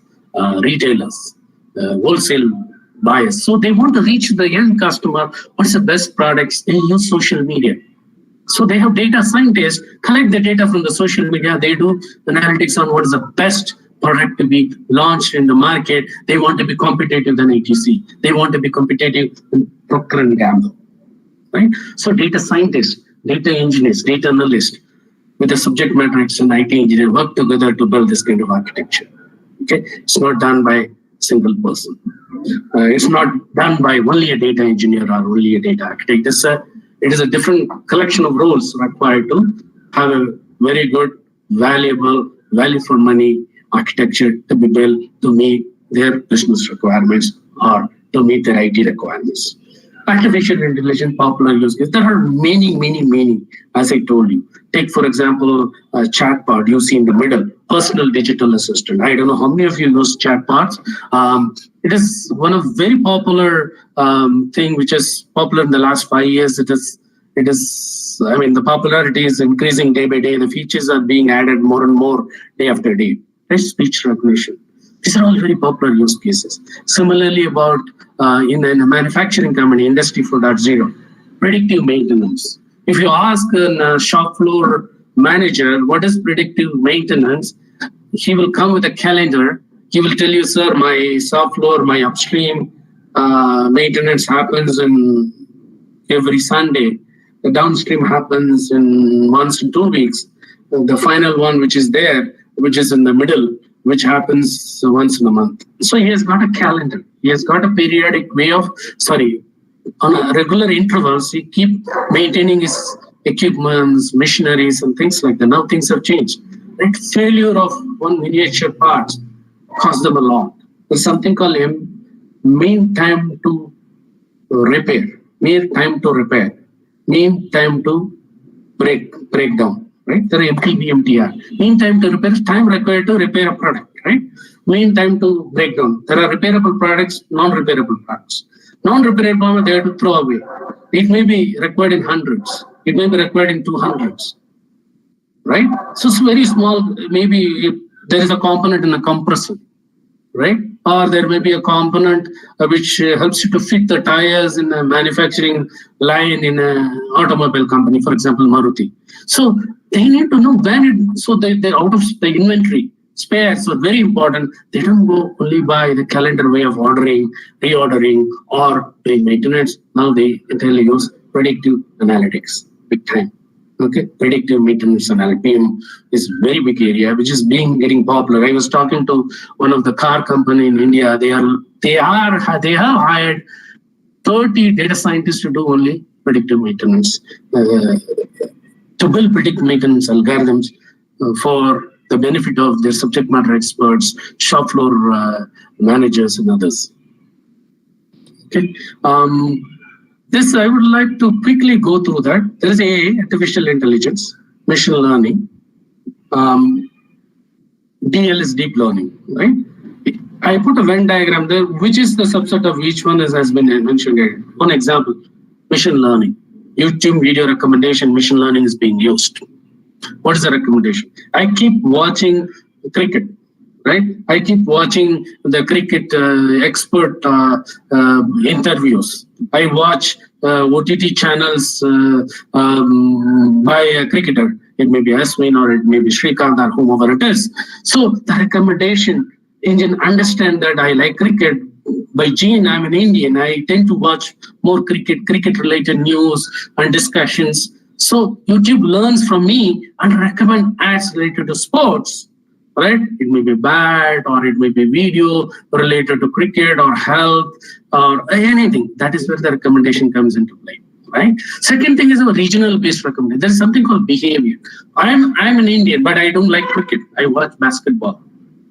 retailers, wholesale buyers. So they want to reach the end customer. What's the best products? They use social media. So they have data scientists collect the data from the social media. They do analytics on what is the best product to be launched in the market. They want to be competitive than ATC. They want to be competitive in Procter & Gamble, right? So data scientists, data engineers, data analysts with the subject matter and IT engineer work together to build this kind of architecture. Okay, it's not done by a single person. It's not done by only a data engineer or only a data architect. It is a different collection of roles required to have a very good, valuable, value for money architecture to be built to meet their business requirements or to meet their IT requirements. Artificial intelligence, popular use case. There are many, as I told you. Take, for example, a chatbot you see in the middle, personal digital assistant. I don't know how many of you use chatbots. It is one of very popular thing which is popular in the last 5 years. It is, I mean, the popularity is increasing day by day. The features are being added more and more day after day. Speech recognition. These are all very popular use cases. Similarly, about in a manufacturing company, Industry 4.0, predictive maintenance. If you ask a shop floor manager what is predictive maintenance, he will come with a calendar. He will tell you, sir, my shop floor, my upstream maintenance happens in every Sunday. The downstream happens in once in 2 weeks. The final one, which is there, which is in the middle, which happens once in a month. So he has got a calendar. He has got a periodic way of, on a regular intervals, he keep maintaining his equipments, machineries, and things like that. Now things have changed. Right? Failure of one miniature part costs them a lot. There's something called mean time to repair. mean time to repair, mean time to break down, right? There are MTBMTR. Mean time to repair is time required to repair a product, right? Mean time to break down. There are repairable products, non-repairable products. Non-repairable, they have to throw away. It may be required in hundreds. It may be required in 200s, right? So it's very small. Maybe if there is a component in a compressor, right? Or there may be a component which helps you to fit the tires in a manufacturing line in an automobile company, for example, Maruti. So they need to know when they're out of the inventory. Spares are very important. They don't go only by the calendar way of ordering, reordering, or doing maintenance. Now they entirely use predictive analytics, big time. Okay, predictive maintenance analytics is a very big area which is getting popular. I was talking to one of the car company in India. They have hired 30 data scientists to do only predictive maintenance, to build predictive maintenance algorithms for the benefit of their subject matter experts, shop floor managers, and others. Okay. This I would like to quickly go through that. There is AI, artificial intelligence, machine learning. DL is deep learning, right? I put a Venn diagram there, which is the subset of each one has been mentioned here. One example, machine learning. YouTube video recommendation, machine learning is being used. What is the recommendation? I keep watching cricket, right? I keep watching the cricket expert interviews. I watch OTT channels by a cricketer. It may be Ashwin or it may be Shrikant or whomever it is. So the recommendation engine understand that I like cricket. By gene, I'm an Indian. I tend to watch more cricket-related news and discussions. So YouTube learns from me and recommend ads related to sports. Right? It may be bad, or it may be video related to cricket or health or anything. That is where the recommendation comes into play. Right? Second thing is a regional based recommendation. There's something called behavior. I'm an Indian, but I don't like cricket. I watch basketball.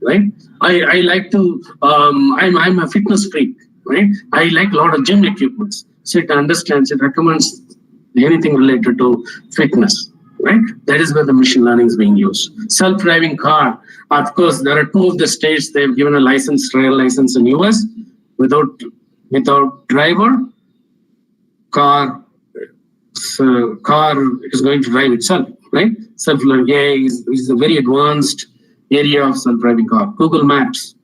Right? I like to. I'm a fitness freak. Right? I like a lot of gym equipments. So it understands. It recommends anything related to fitness. Right? That is where the machine learning is being used. Self-driving car. Of course, there are 2 of the states they've given a trial license in US. Without driver, car is going to drive itself. Right? Self-learning AI is a very advanced area of self-driving car. Google Maps.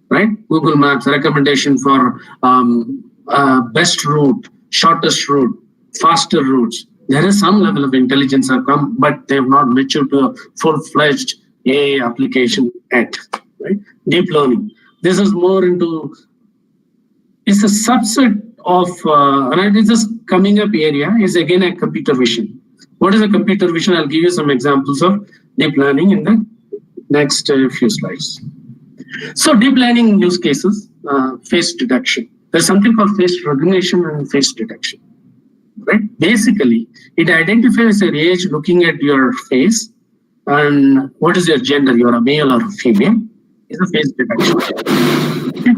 Right? Google Maps recommendation for best route, shortest route, faster routes. There is some level of intelligence have come, but they have not matured to a full-fledged AI application yet. Right? Deep learning. This is more into. It's a subset of, and it's just coming up area. Is again a computer vision. What is a computer vision? I'll give you some examples of deep learning in the next few slides. So deep learning use cases, face detection. There's something called face recognition and face detection. Right? Basically, it identifies your age looking at your face and what is your gender, you're a male or a female, is a face detection. Okay.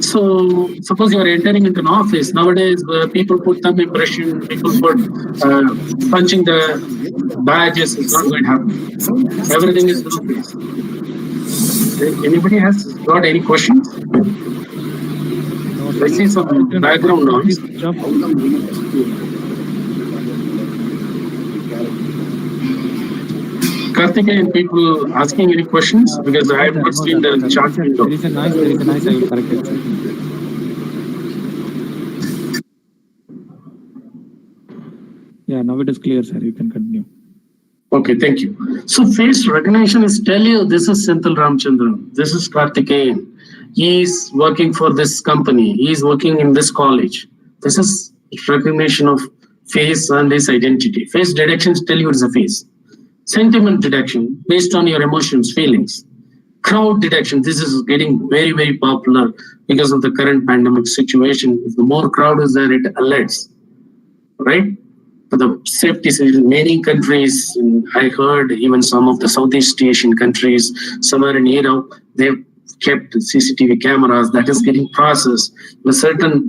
So suppose you're entering into an office. Nowadays, people put thumb impression, people put punching the badges, it's not going to happen. Everything is through face. Anybody has got any questions? I see some background noise. Karthikeyan, people asking any questions? Because I have not seen the chat window. There is a noise, I will correct it. Yeah, now it is clear, sir. You can continue. Okay, thank you. So face recognition is tell you this is Senthil Ramchandran. This is Karthikeyan. He is working for this company. He is working in this college. This is recognition of face and his identity. Face detections tell you it's a face. Sentiment detection based on your emotions, feelings. Crowd detection. This is getting very, very popular because of the current pandemic situation. If the more crowd is there, it alerts. Right? For the safety situation, many countries, I heard even some of the Southeast Asian countries, somewhere in Europe, they've kept CCTV cameras, that is getting processed. The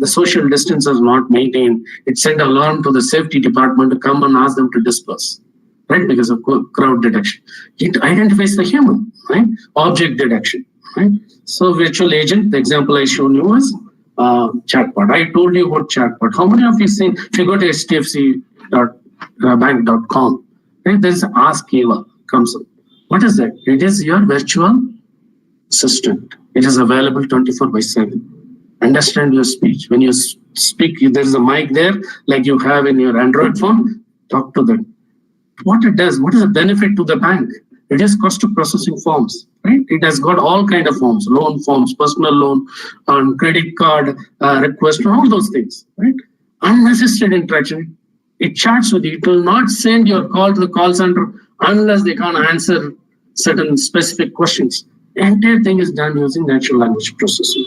social distance is not maintained. It sent alarm to the safety department to come and ask them to disperse, right? Because of crowd detection. It identifies the human, right? Object detection, right? So virtual agent, the example I shown you was chatbot. I told you about chatbot. How many of you seen, if you go to htfcbank.com, right, there's Ask Eva comes up. What is that? It is your virtual assistant. It is available 24/7. Understand your speech. When you speak, there is a mic there, like you have in your Android phone. Talk to them. What it does, what is the benefit to the bank? It is cost of processing forms, right? It has got all kind of forms, loan forms, personal loan, and credit card request, and all those things, right? Unassisted interaction. It chats with you. It will not send your call to the call center unless they can't answer certain specific questions. The entire thing is done using natural language processing.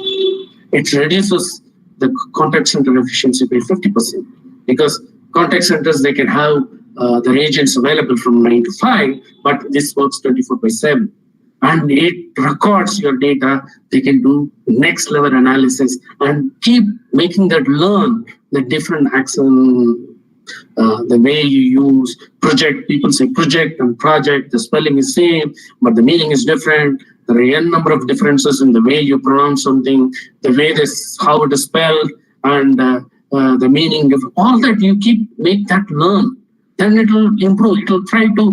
It reduces the contact center efficiency by 50% because contact centers, they can have their agents available from 9 to 5, but this works 24/7. And it records your data. They can do next level analysis and keep making that learn the different accent, the way you use project. People say project and project, the spelling is same, but the meaning is different. There are n number of differences in the way you pronounce something, the way this, how it is spelled, and the meaning of all that. You make that learn. Then it will improve. It will try to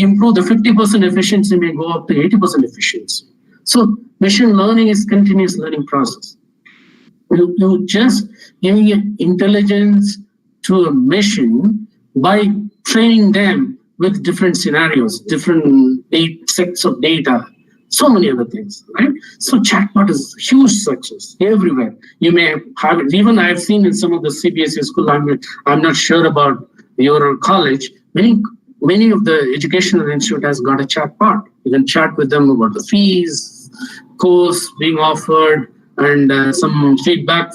improve the 50% efficiency, may go up to 80% efficiency. So machine learning is continuous learning process. You just giving intelligence to a machine by training them with different scenarios, different sets of data, so many other things, right? So chatbot is huge success everywhere. You may have it. Even I've seen in some of the CBSE school. I'm not sure about your college. Many of the educational institute has got a chatbot. You can chat with them about the fees, course being offered, and some feedback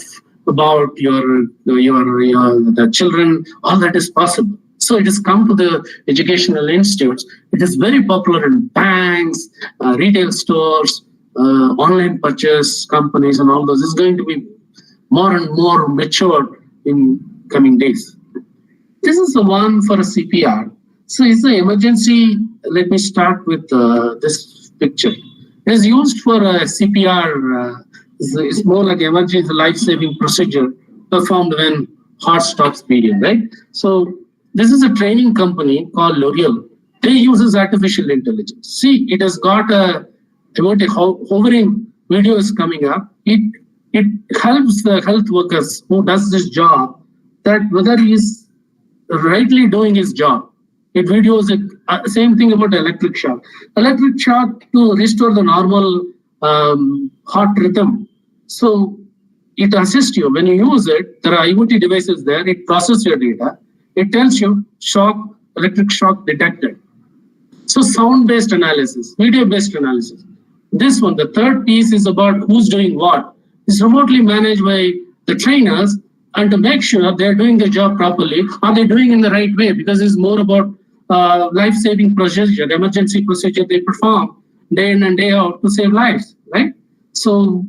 about the children. All that is possible. So it has come to the educational institutes. It is very popular in banks, retail stores, online purchase companies, and all those. It's going to be more and more mature in coming days. This is the one for a CPR. So it's the emergency. Let me start with this picture. It is used for a CPR. It's more like emergency life-saving procedure performed when heart stops beating, right? So this is a training company called L'Oreal. They uses artificial intelligence. See, it has got about a hovering video is coming up. It helps the health workers who does this job that whether he's rightly doing his job. It videos it. Same thing about electric shock. Electric shock to restore the normal heart rhythm. So it assists you. When you use it, there are IoT devices there. It processes your data. It tells you electric shock detected. So sound-based analysis, video-based analysis. This one, the third piece is about who's doing what. It's remotely managed by the trainers, and to make sure they're doing their job properly, are they doing in the right way? Because it's more about life-saving procedure, emergency procedure they perform day in and day out to save lives, right? So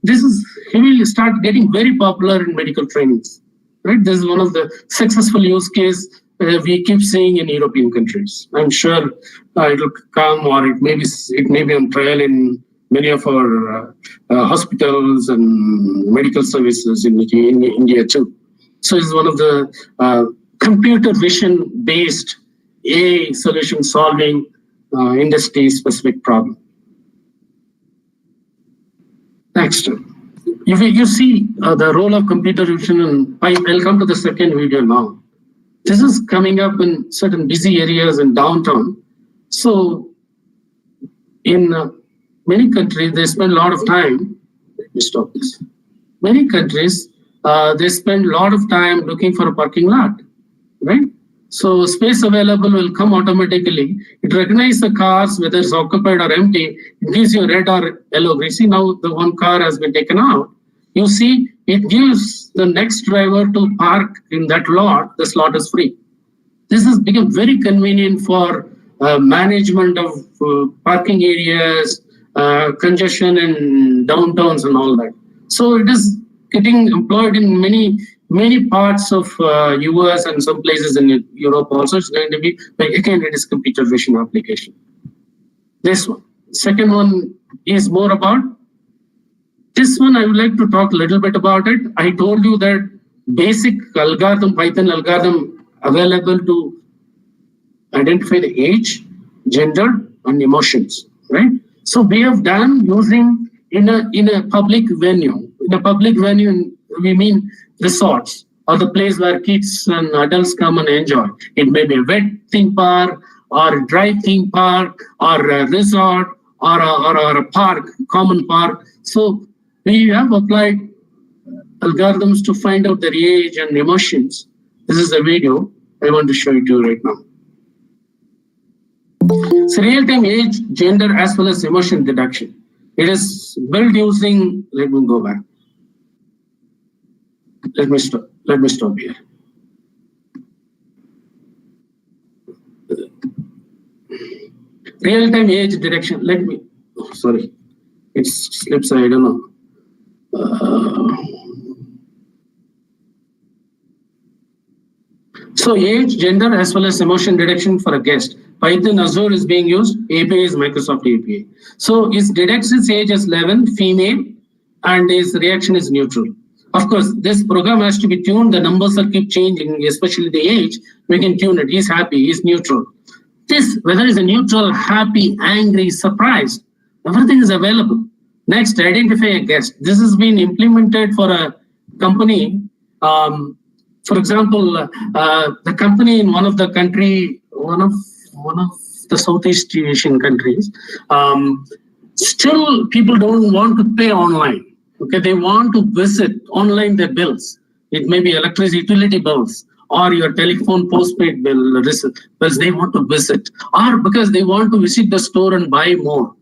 this he will start getting very popular in medical trainings, right? This is one of the successful use case we keep seeing in European countries. I'm sure it will come, or it may be on trial in many of our hospitals and medical services in India too. So it's one of the computer vision based AI solution solving industry specific problem. Next, if you see the role of computer vision, and I'll come to the second video now. This is coming up in certain busy areas in downtown. So in many countries, they spend a lot of time. Let me stop this. Many countries, they spend a lot of time looking for a parking lot, right? So space available will come automatically. It recognizes the cars, whether it's occupied or empty. It gives you red or yellow. You see now the one car has been taken out. You see, it gives the next driver to park in that lot. The slot is free. This has become very convenient for management of parking areas, congestion in downtowns and all that. So it is getting employed in many parts of US and some places in Europe also. It's going to be, like, again, it is computer vision application. This one. Second one is more about, this one I would like to talk a little bit about it. I told you that basic algorithm, Python algorithm available to identify the age, gender, and emotions, right? So we have done using in a public venue. In a public venue, we mean resorts or the place where kids and adults come and enjoy. It may be a wet theme park or a dry theme park or a resort or a park, common park. So we have applied algorithms to find out their age and emotions. This is a video I want to show it to you right now. It's real-time age, gender, as well as emotion detection. It is built using, let me go back. Let me stop here. Real-time age detection. Sorry, it slips. I don't know. So age, gender, as well as emotion detection for a guest. Python Azure is being used. API is Microsoft API. So it detects its age as 11, female, and his reaction is neutral. Of course, this program has to be tuned. The numbers are keep changing, especially the age. We can tune it. He's happy. He's neutral. This, whether it's a neutral, happy, angry, surprised, everything is available. Next, identify a guest. This has been implemented for a company. For example, the company in one of the Southeast Asian countries, still people don't want to pay online. Okay, they want to visit online their bills. It may be electricity utility bills or your telephone postpaid bill bills. They want to visit, or because they want to visit the store and buy more.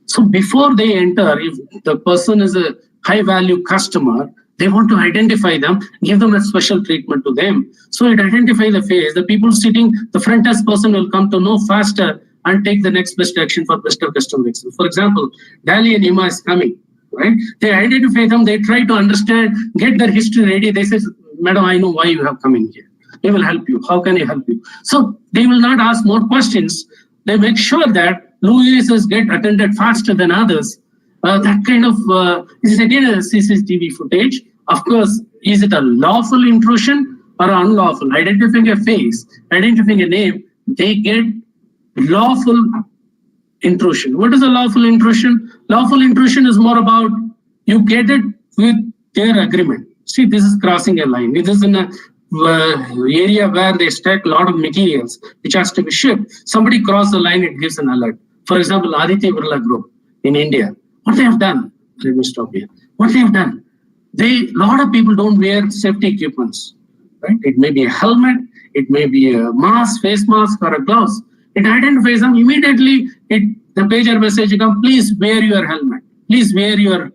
So before they enter, if the person is a high value customer, they want to identify them, give them a special treatment to them. So it identifies the face. The people sitting, the front desk person will come to know faster and take the next best action for better customer experience. For example, Dali and Ima is coming, right? They identify them, they try to understand, get their history ready. They say, Madam, I know why you have come in here. They will help you. How can I help you? So they will not ask more questions. They make sure that Louis is get attended faster than others. That kind of, this is again a CCTV footage. Of course, is it a lawful intrusion or unlawful? Identifying a face, identifying a name, they get lawful intrusion. What is a lawful intrusion? Lawful intrusion is more about you get it with their agreement. See, this is crossing a line. This is in a area where they stack a lot of materials which has to be shipped. Somebody cross the line, it gives an alert. For example, Aditya Birla Group in India. What they have done? Let me stop here. What they have done? A lot of people don't wear safety equipments, right? It may be a helmet, it may be a mask, face mask, or a gloves. It identifies them immediately. The pager message comes, please wear your helmet, please wear your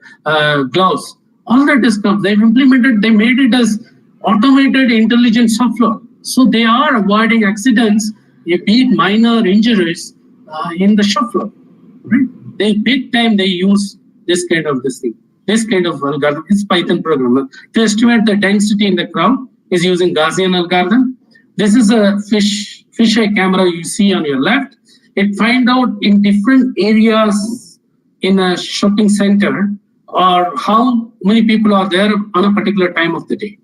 gloves. All that is come. They've implemented, they made it as automated intelligent software. So they are avoiding accidents, be it minor injuries in the shop floor. Right? They big time they use this kind of algorithm. It's Python program. To estimate the density in the crowd is using Gaussian algorithm. This is a fisheye camera you see on your left. It finds out in different areas in a shopping center or how many people are there on a particular time of the day.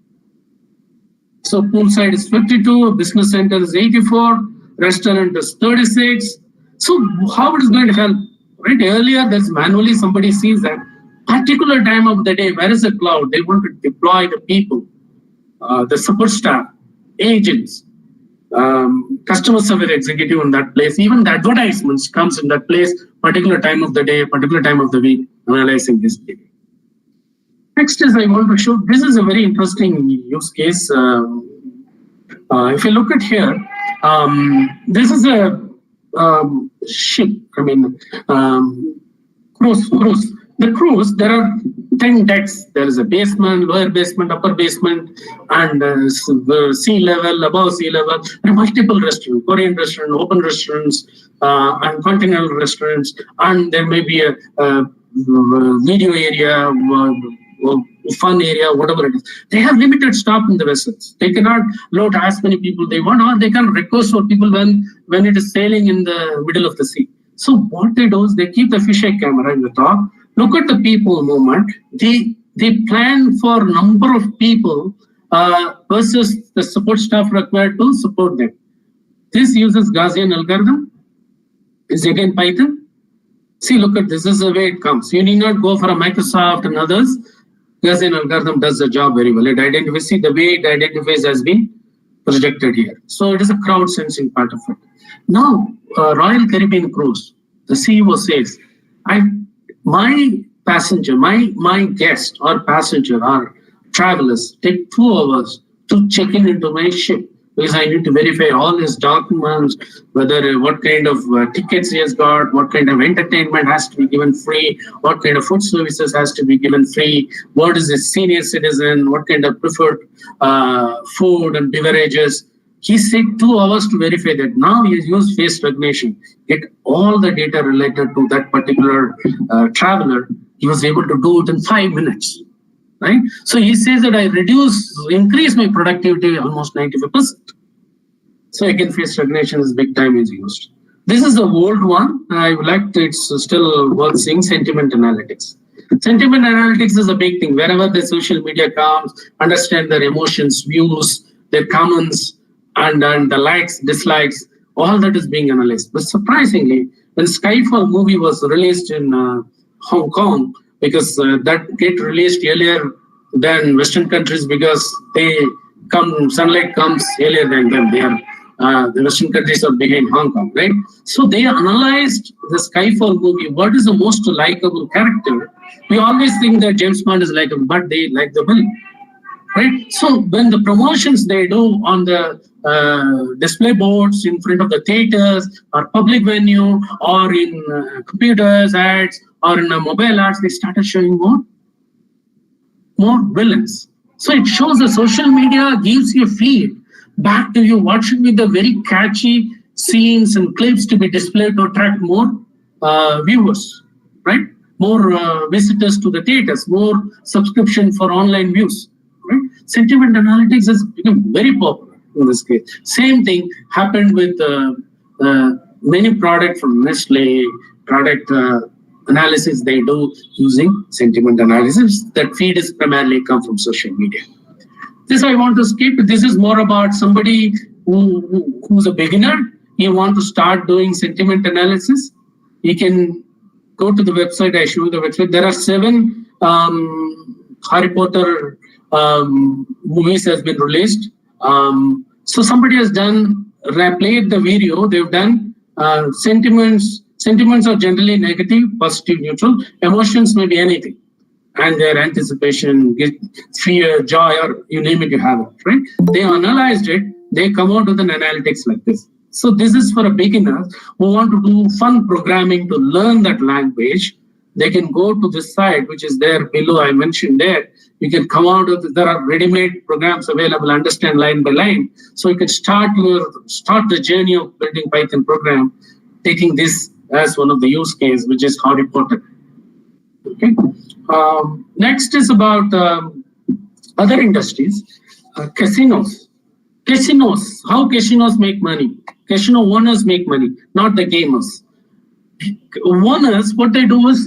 So poolside is 52, business center is 84, restaurant is 36. So how it is going to help? Right, earlier there's manually somebody sees that particular time of the day, where is the cloud? They want to deploy the people, the support staff, agents, customer service executive in that place. Even the advertisements comes in that place, particular time of the day, particular time of the week, analyzing this data. Next is I want to show, this is a very interesting use case. If you look at here, this is a ship, cruise. The cruise, there are 10 decks. There is a basement, lower basement, upper basement, and sea level, above sea level, and multiple restaurants, Korean restaurants, open restaurants, and continental restaurants, and there may be a video area, fun area, whatever it is. They have limited stock in the vessels. They cannot load as many people they want, or they can request for people when it is sailing in the middle of the sea. So what they do is they keep the fisheye camera in the top, look at the people movement. They plan for number of people versus the support staff required to support them. This uses Gaussian algorithm. Is again Python. See, look at this. This is the way it comes. You need not go for a Microsoft and others. Gaussian algorithm does the job very well. It identifies, see the way it identifies has been projected here. So it is a crowd sensing part of it. Now, Royal Caribbean Cruise, the CEO says, my passenger, my guest or passenger or travelers take 2 hours to check in into my ship, because I need to verify all his documents, whether what kind of tickets he has got, what kind of entertainment has to be given free, what kind of food services has to be given free, what is his senior citizen, what kind of preferred food and beverages. He said 2 hours to verify that. Now he has used face recognition, get all the data related to that particular traveler. He was able to do it in 5 minutes. Right? So he says that I increase my productivity almost 95%. So again, face recognition is big time is used. This is the old one. I would like to, it's still worth seeing, sentiment analytics. Sentiment analytics is a big thing. Wherever the social media comes, understand their emotions, views, their comments, and the likes, dislikes, all that is being analyzed. But surprisingly, when Skyfall movie was released in Hong Kong, because that get released earlier than Western countries, because sunlight comes earlier than them. They are the Western countries are behind Hong Kong, right? So they analyzed the Skyfall movie. What is the most likable character? We always think that James Bond is likable, but they like the villain, right? So when the promotions they do on the display boards in front of the theaters or public venue or in computers ads or in mobile ads, they started showing more villains. So it shows the social media gives you a feed back to you. What should be the very catchy scenes and clips to be displayed to attract more viewers, right? More visitors to the theaters, more subscription for online views, right? Sentiment analytics has become very popular in this case. Same thing happened with many products from Nestle, product analysis they do using sentiment analysis. That feed is primarily come from social media. This I want to skip. This is more about somebody who's a beginner. You want to start doing sentiment analysis. You can go to the website. I show you the website. There are 7 Harry Potter movies has been released. So somebody has played the video. They've done sentiments. Sentiments are generally negative, positive, neutral. Emotions may be anything. And their anticipation, fear, joy, or you name it, you have it, right? They analyzed it. They come out with an analytics like this. So this is for a beginner who want to do fun programming to learn that language. They can go to this site, which is there below. I mentioned there. You can come out with, there are ready-made programs available, understand line by line. So you can start the journey of building Python program, taking this as one of the use case, which is Harry Potter. Okay. Next is about other industries, casinos. Casinos, how casinos make money? Casino owners make money, not the gamers. Owners, what they do is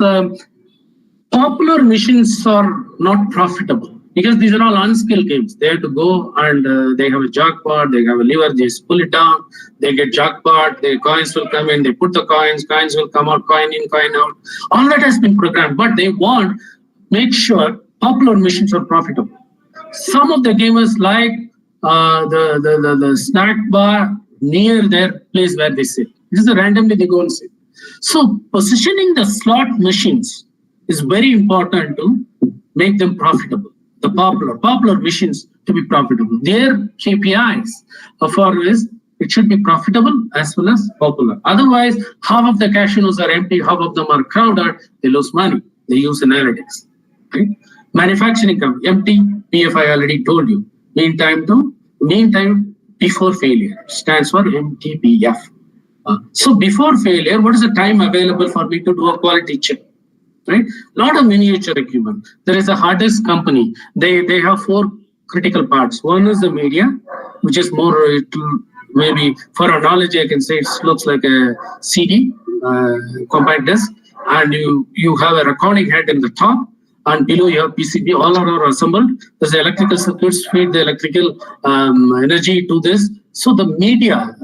popular machines are not profitable because these are all unskilled games. They have to go and they have a jackpot, they have a lever, they just pull it down, they get jackpot, the coins will come in, they put the coins will come out, coin in, coin out. All that has been programmed, but they want make sure popular machines are profitable. Some of the gamers like the snack bar near their place where they sit. This is randomly they go and sit. So positioning the slot machines is very important to make them profitable. The popular machines to be profitable. Their KPIs for is it should be profitable as well as popular. Otherwise, half of the casinos are empty, half of them are crowded. They lose money. They use analytics. right? Manufacturing company, MTBF, I already told you. Meantime before failure stands for MTBF. So before failure, what is the time available for me to do a quality check? Right? Lot of miniature equipment. There is a hard disk company. They have 4 critical parts. One is the media, which is more maybe for our knowledge, I can say it looks like a CD, compact disk, and you have a recording head in the top, and below you have PCB. All are assembled. There's the electrical circuits feed the electrical energy to this. So the media,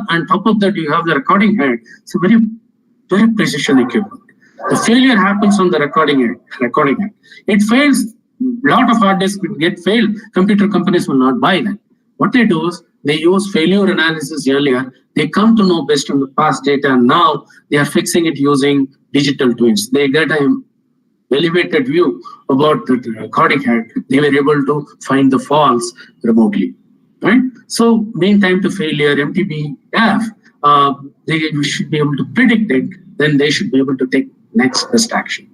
and top of that you have the recording head. It's a very precision equipment. The failure happens on the recording head. It fails. Lot of hard disks will get failed. Computer companies will not buy that. What they do is they use failure analysis earlier. They come to know based on the past data, and now they are fixing it using digital twins. They get an elevated view about the recording head. They were able to find the faults remotely. Right? So mean time to failure, MTBF, we should be able to predict it. Then they should be able to take next best action.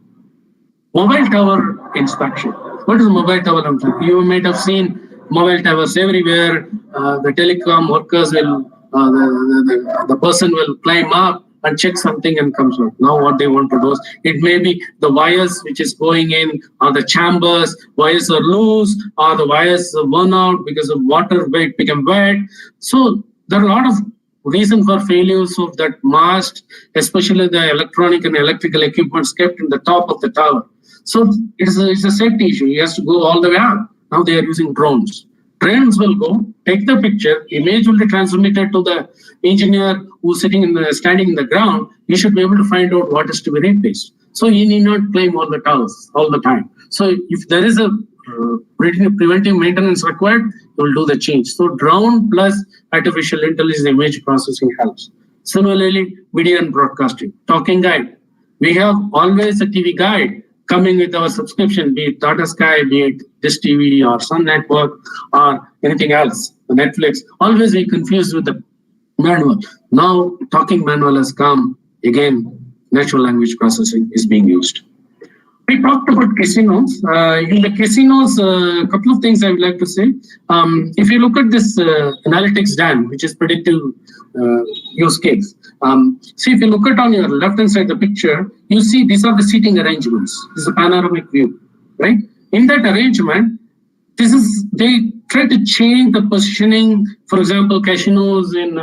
Mobile tower inspection. What is mobile tower inspection? You might have seen mobile towers everywhere. The telecom workers will, the person will climb up and check something and comes out. Now what they want to do is, it may be the wires which is going in, or the chambers, wires are loose, or the wires are worn out because of water weight become wet. So there are a lot of reason for failures of that mast, especially the electronic and electrical equipment kept in the top of the tower. So it's a safety issue. He has to go all the way up. Now they are using drones. Drones will go, take the picture, image will be transmitted to the engineer who's standing in the ground. He should be able to find out what is to be replaced. So he need not climb all the towers all the time. So if there is a preventive maintenance required, you will do the change. So drone plus artificial intelligence image processing helps. Similarly, video and broadcasting. Talking guide. We have always a TV guide coming with our subscription, be it Tata Sky, be it Dish TV or Sun Network or anything else, Netflix. Always we confused with the manual. Now talking manual has come. Again, natural language processing is being used. We talked about casinos. In the casinos, a couple of things I would like to say. If you look at this analytics done, which is predictive use case. See, if you look at on your left-hand side the picture, you see these are the seating arrangements. This is a panoramic view, right? In that arrangement, they try to change the positioning. For example, casinos in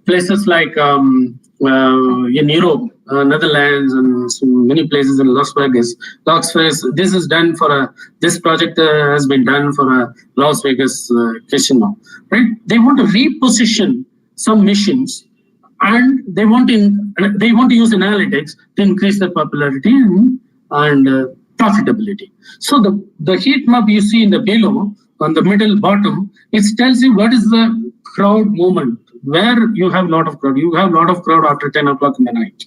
places like in Europe, Netherlands, and so many places in Las Vegas. This is done for this project has been done for a Las Vegas casino, right? They want to reposition some missions, and they want to use analytics to increase their popularity and profitability. So the heat map you see in the below on the middle bottom, it tells you what is the crowd movement. Where you have a lot of crowd, you have a lot of crowd after 10 o'clock in the night.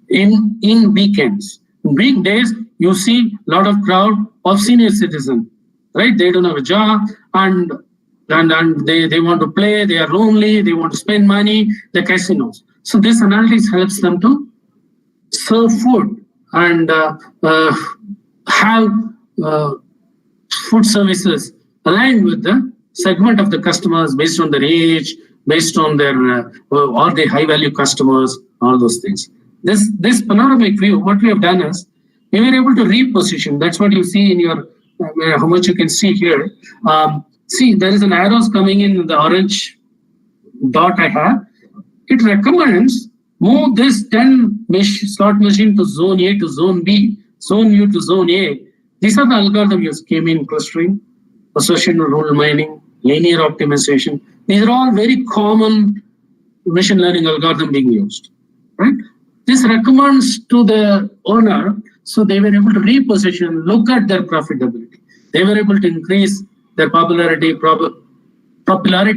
In weekends, in weekdays, you see a lot of crowd of senior citizens, right? They don't have a job and they want to play, they are lonely, they want to spend money, the casinos. So this analytics helps them to serve food and have food services aligned with the segment of the customers based on their age, based on their or the high value customers, all those things. This panoramic view, what we have done is we were able to reposition. That's what you see in your how much you can see here. See, there is an arrows coming in the orange dot I have. It recommends move this 10 slot machine to zone A to zone B, zone U to zone A. These are the algorithms K-mean clustering, associative rule mining, linear optimization. These are all very common machine learning algorithm being used, right? This recommends to the owner, so they were able to reposition, look at their profitability. They were able to increase their popularity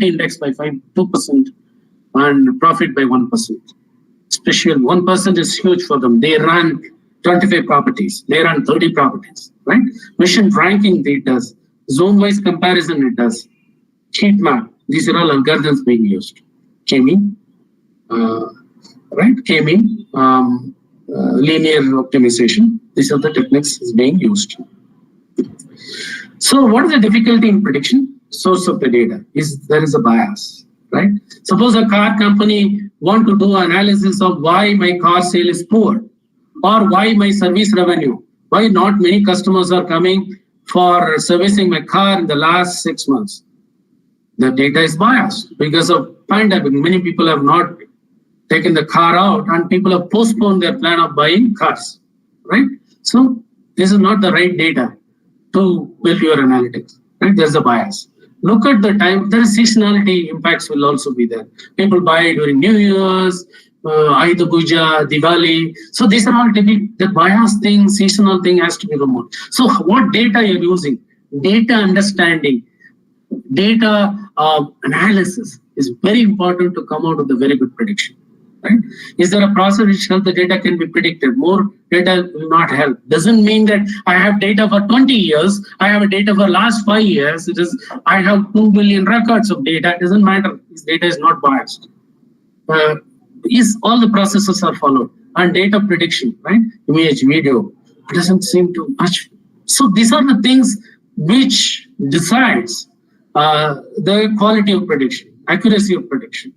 index by 2% and profit by 1%. Especially 1% is huge for them. They run 25 properties. They run 30 properties, right? Mission ranking it does. Zone-wise comparison it does. Heat map. These are all algorithms being used. K-mean, right? K-mean, linear optimization. These are the techniques is being used. So what is the difficulty in prediction? Source of the data is there is a bias, right? Suppose a car company want to do analysis of why my car sale is poor, or why my service revenue, why not many customers are coming for servicing my car in the last 6 months. The data is biased because of pandemic. Many people have not taken the car out and people have postponed their plan of buying cars, right? So this is not the right data to build your analytics, right? There's a bias. Look at the time, there is seasonality impacts will also be there. People buy during New Year's, Ayudha Puja, Diwali. So these are all typically the bias thing, seasonal thing has to be removed. So what data you're using? Data understanding, data analysis is very important to come out with a very good prediction. Right? Is there a process which helps the data can be predicted? More data will not help. Doesn't mean that I have data for 20 years. I have a data for last 5 years. It is I have 2 billion records of data. It doesn't matter. This data is not biased. Is all the processes are followed and data prediction, right? Image, video, it doesn't seem to much. So these are the things which decides the quality of prediction, accuracy of prediction.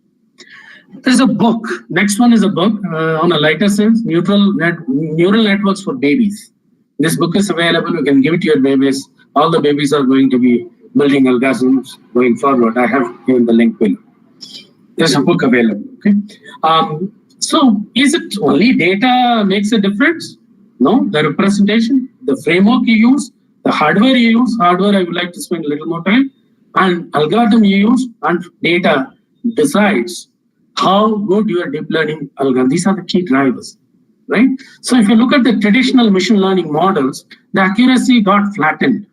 There's a book. Next one is a book on a lighter sense, neural networks for babies. This book is available. You can give it to your babies. All the babies are going to be building algorithms going forward. I have given the link below. There's a book available. Okay. So is it only data makes a difference? No, the representation, the framework you use, the hardware you use. Hardware I would like to spend a little more time. And algorithm you use and data decides how good your deep learning algorithm. These are the key drivers, right? So if you look at the traditional machine learning models, the accuracy got flattened,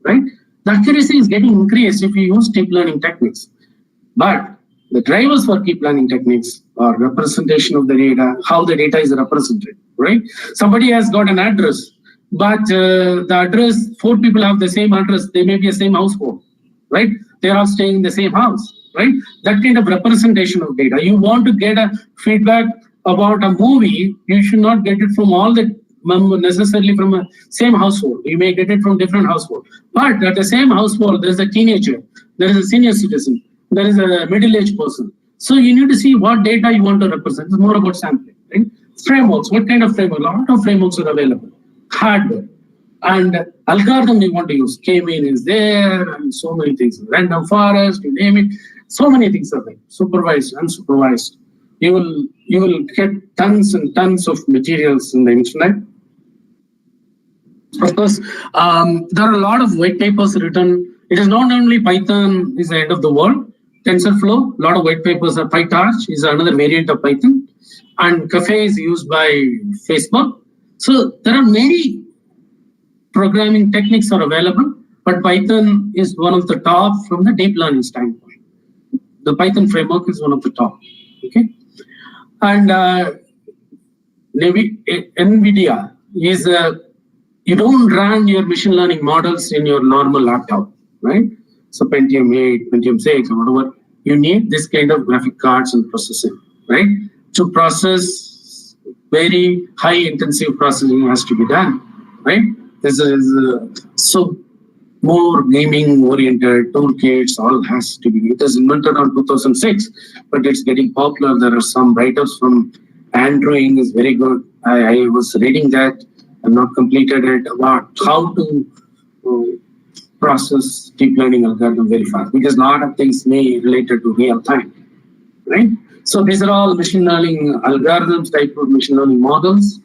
right? The accuracy is getting increased if you use deep learning techniques. But the drivers for deep learning techniques are representation of the data, how the data is represented, right? Somebody has got an address, but the address, 4 people have the same address, they may be the same household, right? They're all staying in the same house. Right? That kind of representation of data. You want to get a feedback about a movie, you should not get it from all the necessarily from a same household. You may get it from different household. But at the same household, there's a teenager, there is a senior citizen, there is a middle-aged person. So you need to see what data you want to represent. It's more about sampling, right? Frameworks, what kind of framework? A lot of frameworks are available. Hardware. And algorithm you want to use. K-mean is there, and so many things. Random forest, you name it. So many things are there. Supervised, unsupervised. You will get tons and tons of materials in the internet. Of course, there are a lot of white papers written. It is not only Python is the end of the world. TensorFlow, a lot of white papers are PyTorch is another variant of Python. And Caffe is used by Facebook. So there are many programming techniques are available, but Python is one of the top from the deep learning standpoint. The Python framework is one of the top, okay? And maybe NVIDIA is, you don't run your machine learning models in your normal laptop, right? So Pentium 8, Pentium 6, or whatever, you need this kind of graphic cards and processing, right? To process very high intensive processing has to be done, right? This is so more gaming oriented toolkits, all has to be. It was invented on 2006, but it's getting popular. There are some write-ups from Android is very good. I was reading that. I've not completed it about how to process deep learning algorithm very fast because a lot of things may related to real time, right? So these are all machine learning algorithms, type of machine learning models,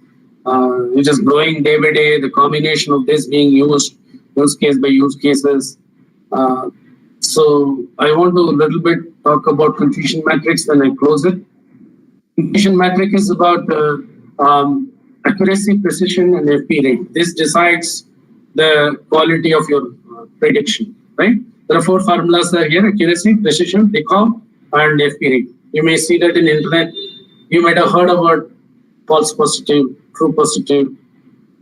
which is growing day by day. The combination of this being used use case by use cases. So I want to a little bit talk about confusion matrix when I close it. Confusion matrix is about accuracy, precision, and FP rate. This decides the quality of your prediction, right? There are 4 formulas here: accuracy, precision, recall, and FP rate. You may see that in internet. You might have heard about false positive, true positive,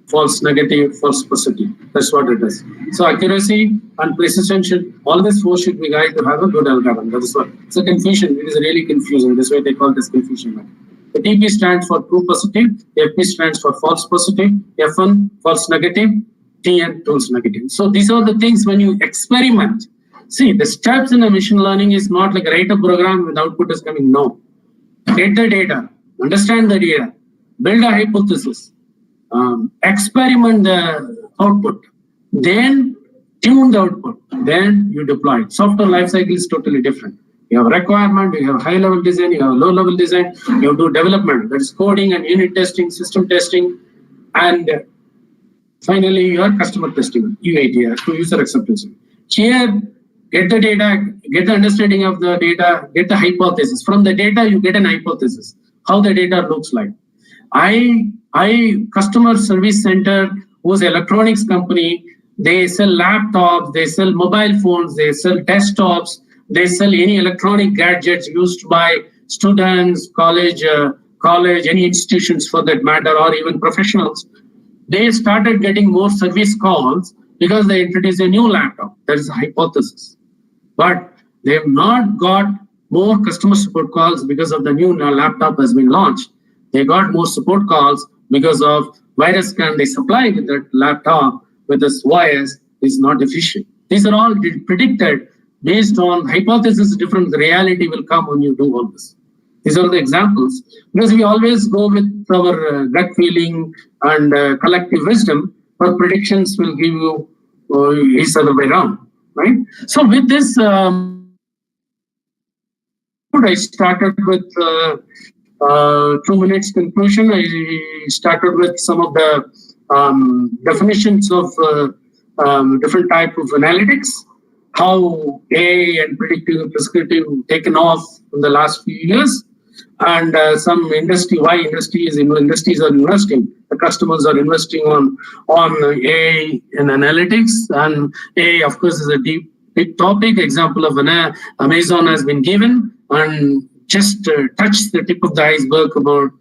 false negative, false positive. That's what it is. So accuracy and precision should, all these 4 should be guided to have a good algorithm. That is what. It's a confusion. It is really confusing. That's why they call this confusion. The TP stands for true positive, FP stands for false positive, F1 false negative, TN false negative. So these are the things when you experiment. See, the steps in a machine learning is not like write a program with output is coming. No. Get the data, understand the data, build a hypothesis, experiment the output, then tune the output, then you deploy it. Software lifecycle is totally different. You have requirement, you have high-level design, you have low-level design, you have to do development, that is coding and unit testing, system testing, and finally your customer testing, UAT, user acceptance. Here, get the data, get the understanding of the data, get the hypothesis. From the data, you get an hypothesis, how the data looks like. I customer service center, who's an electronics company, they sell laptops, they sell mobile phones, they sell desktops, they sell any electronic gadgets used by students, college, any institutions for that matter, or even professionals. They started getting more service calls because they introduced a new laptop. That is a hypothesis. But they have not got more customer support calls because of the new laptop has been launched. They got more support calls because of virus scan they supply with that laptop with this wires is not efficient. These are all predicted based on hypothesis different. The reality will come when you do all this. These are the examples. Because we always go with our gut feeling and collective wisdom, but predictions will give you each other way around, right? So with this, I started with 2 minutes conclusion. I started with some of the definitions of different type of analytics, how AI and predictive and prescriptive taken off in the last few years, and some industry, why industries are investing. The customers are investing on AI and analytics, and AI, of course, is a big topic. Example of Amazon has been given, and just touch the tip of the iceberg about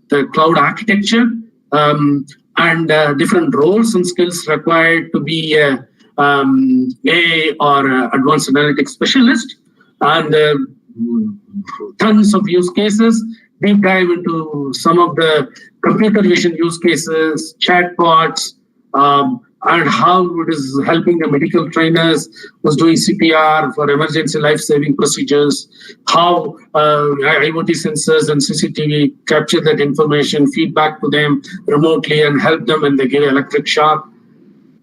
the cloud architecture and different roles and skills required to be AI or advanced analytics specialist, and tons of use cases. Deep dive into some of the computer vision use cases, chatbots, and how it is helping the medical trainers who's doing CPR for emergency life-saving procedures, how IoT sensors and CCTV capture that information, feedback to them remotely and help them when they give electric shock.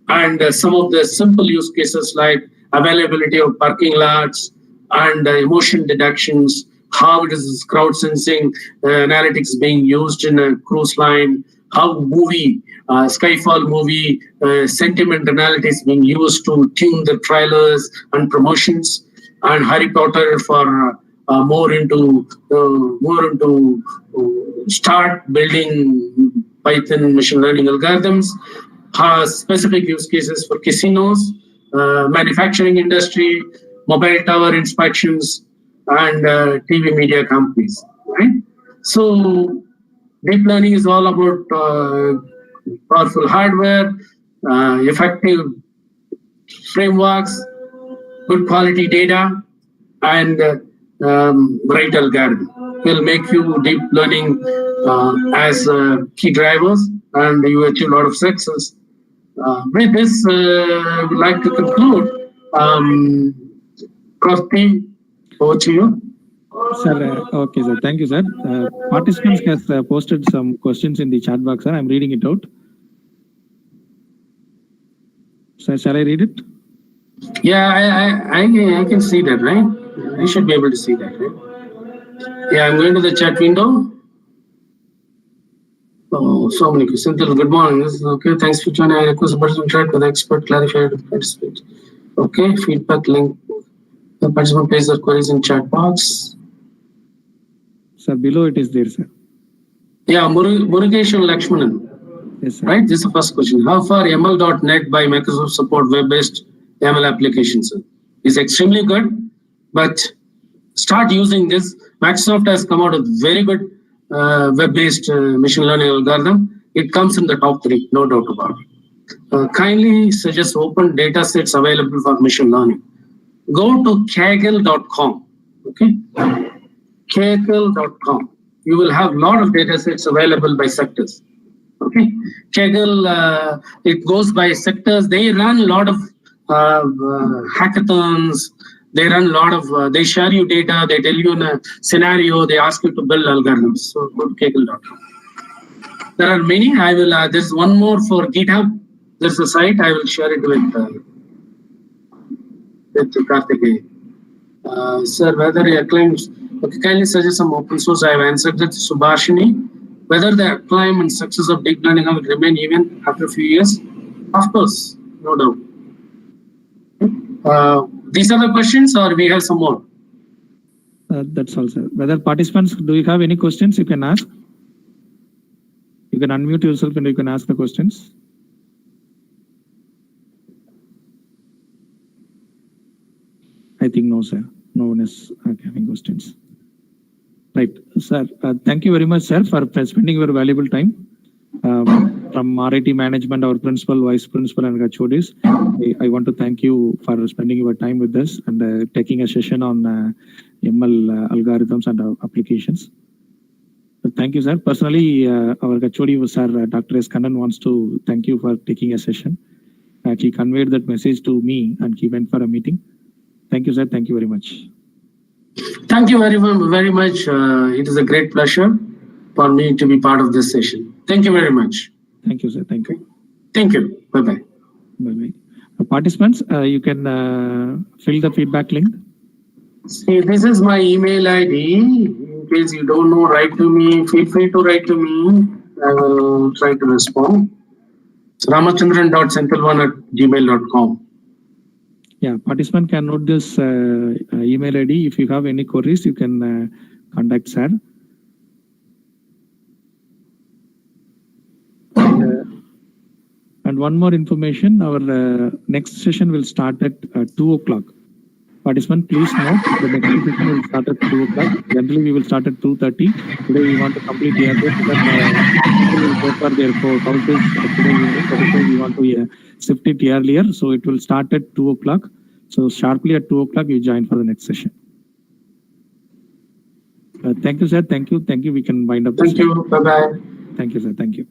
And some of the simple use cases like availability of parking lots and emotion detections, how it is crowd sensing analytics being used in a cruise line, how Skyfall movie sentiment analytics being used to tune the trailers and promotions, and Harry Potter for more into start building Python machine learning algorithms, specific use cases for casinos, manufacturing industry, mobile tower inspections, and TV media companies, right? So deep learning is all about powerful hardware, effective frameworks, good quality data, and right algorithm will make you deep learning as key drivers, and you achieve a lot of success. With this, I would like to conclude. Karthi, over to you. Sir, okay, sir. Thank you, sir. Participants has posted some questions in the chat box, sir. I'm reading it out. Sir, shall I read it? Yeah, I can see that, right? I should be able to see that, right? Yeah, I'm going to the chat window. Oh, so many questions. Good morning. This is okay. Thanks for joining. I request a person chat with expert clarified to participate. Okay, feedback link. The participant places their queries in chat box. Sir, below it is there, sir. Yeah, Murugesh and Lakshmanan. Yes, sir. Right, this is the first question. How far ML.NET by Microsoft support web-based ML applications? Is extremely good, but start using this. Microsoft has come out with very good web-based machine learning algorithm. It comes in the top 3, no doubt about it. Kindly suggest open data sets available for machine learning. Go to kaggle.com. Okay, kaggle.com. you will have a lot of data sets available by sectors. Okay, Kaggle, it goes by sectors. They run a lot of hackathons. They run a lot of, they share you data. They tell you in a scenario, they ask you to build algorithms. So go to Kaggle.com. There are many. I will, there's one more for GitHub. There's a site. I will share it with Karthikeyan. Sir, whether your claims, okay, kindly suggest some open source. I have answered that. Subhashini, whether the acclaim and success of deep learning will remain even after a few years? Of course, no doubt. These are the questions, or we have some more? That's all, sir. Whether participants, do you have any questions you can ask? You can unmute yourself and you can ask the questions. I think no, sir. No one is having questions. Right, sir. Thank you very much, sir, for spending your valuable time. From RIT management, our principal, vice principal, and HODs, I want to thank you for spending your time with us and taking a session on ML algorithms and applications. So thank you, sir. Personally, our HOD, sir, Dr. S. Kannan, wants to thank you for taking a session. He conveyed that message to me and he went for a meeting. Thank you, sir. Thank you very much. Thank you very much. It is a great pleasure for me to be part of this session. Thank you very much. Thank you, sir. Thank you. Thank you. Bye-bye. Bye-bye. Participants, you can fill the feedback link. See, this is my email ID. In case you don't know, write to me. Feel free to write to me. I will try to respond. ramachandran.senthil1@gmail.com. Yeah, participant can note this email ID. If you have any queries, you can contact sir. And one more information, our next session will start at 2 o'clock. Participant, please note the next session will start at 2 o'clock. Generally, we will start at 2:30. Today, we want to complete the other so that people will go for their courses. Today, we want to shift it earlier. So it will start at 2 o'clock. So sharply at 2 o'clock, you join for the next session. Thank you, sir. Thank you. Thank you. We can wind up. Thank you. Bye-bye. Thank you, sir. Thank you.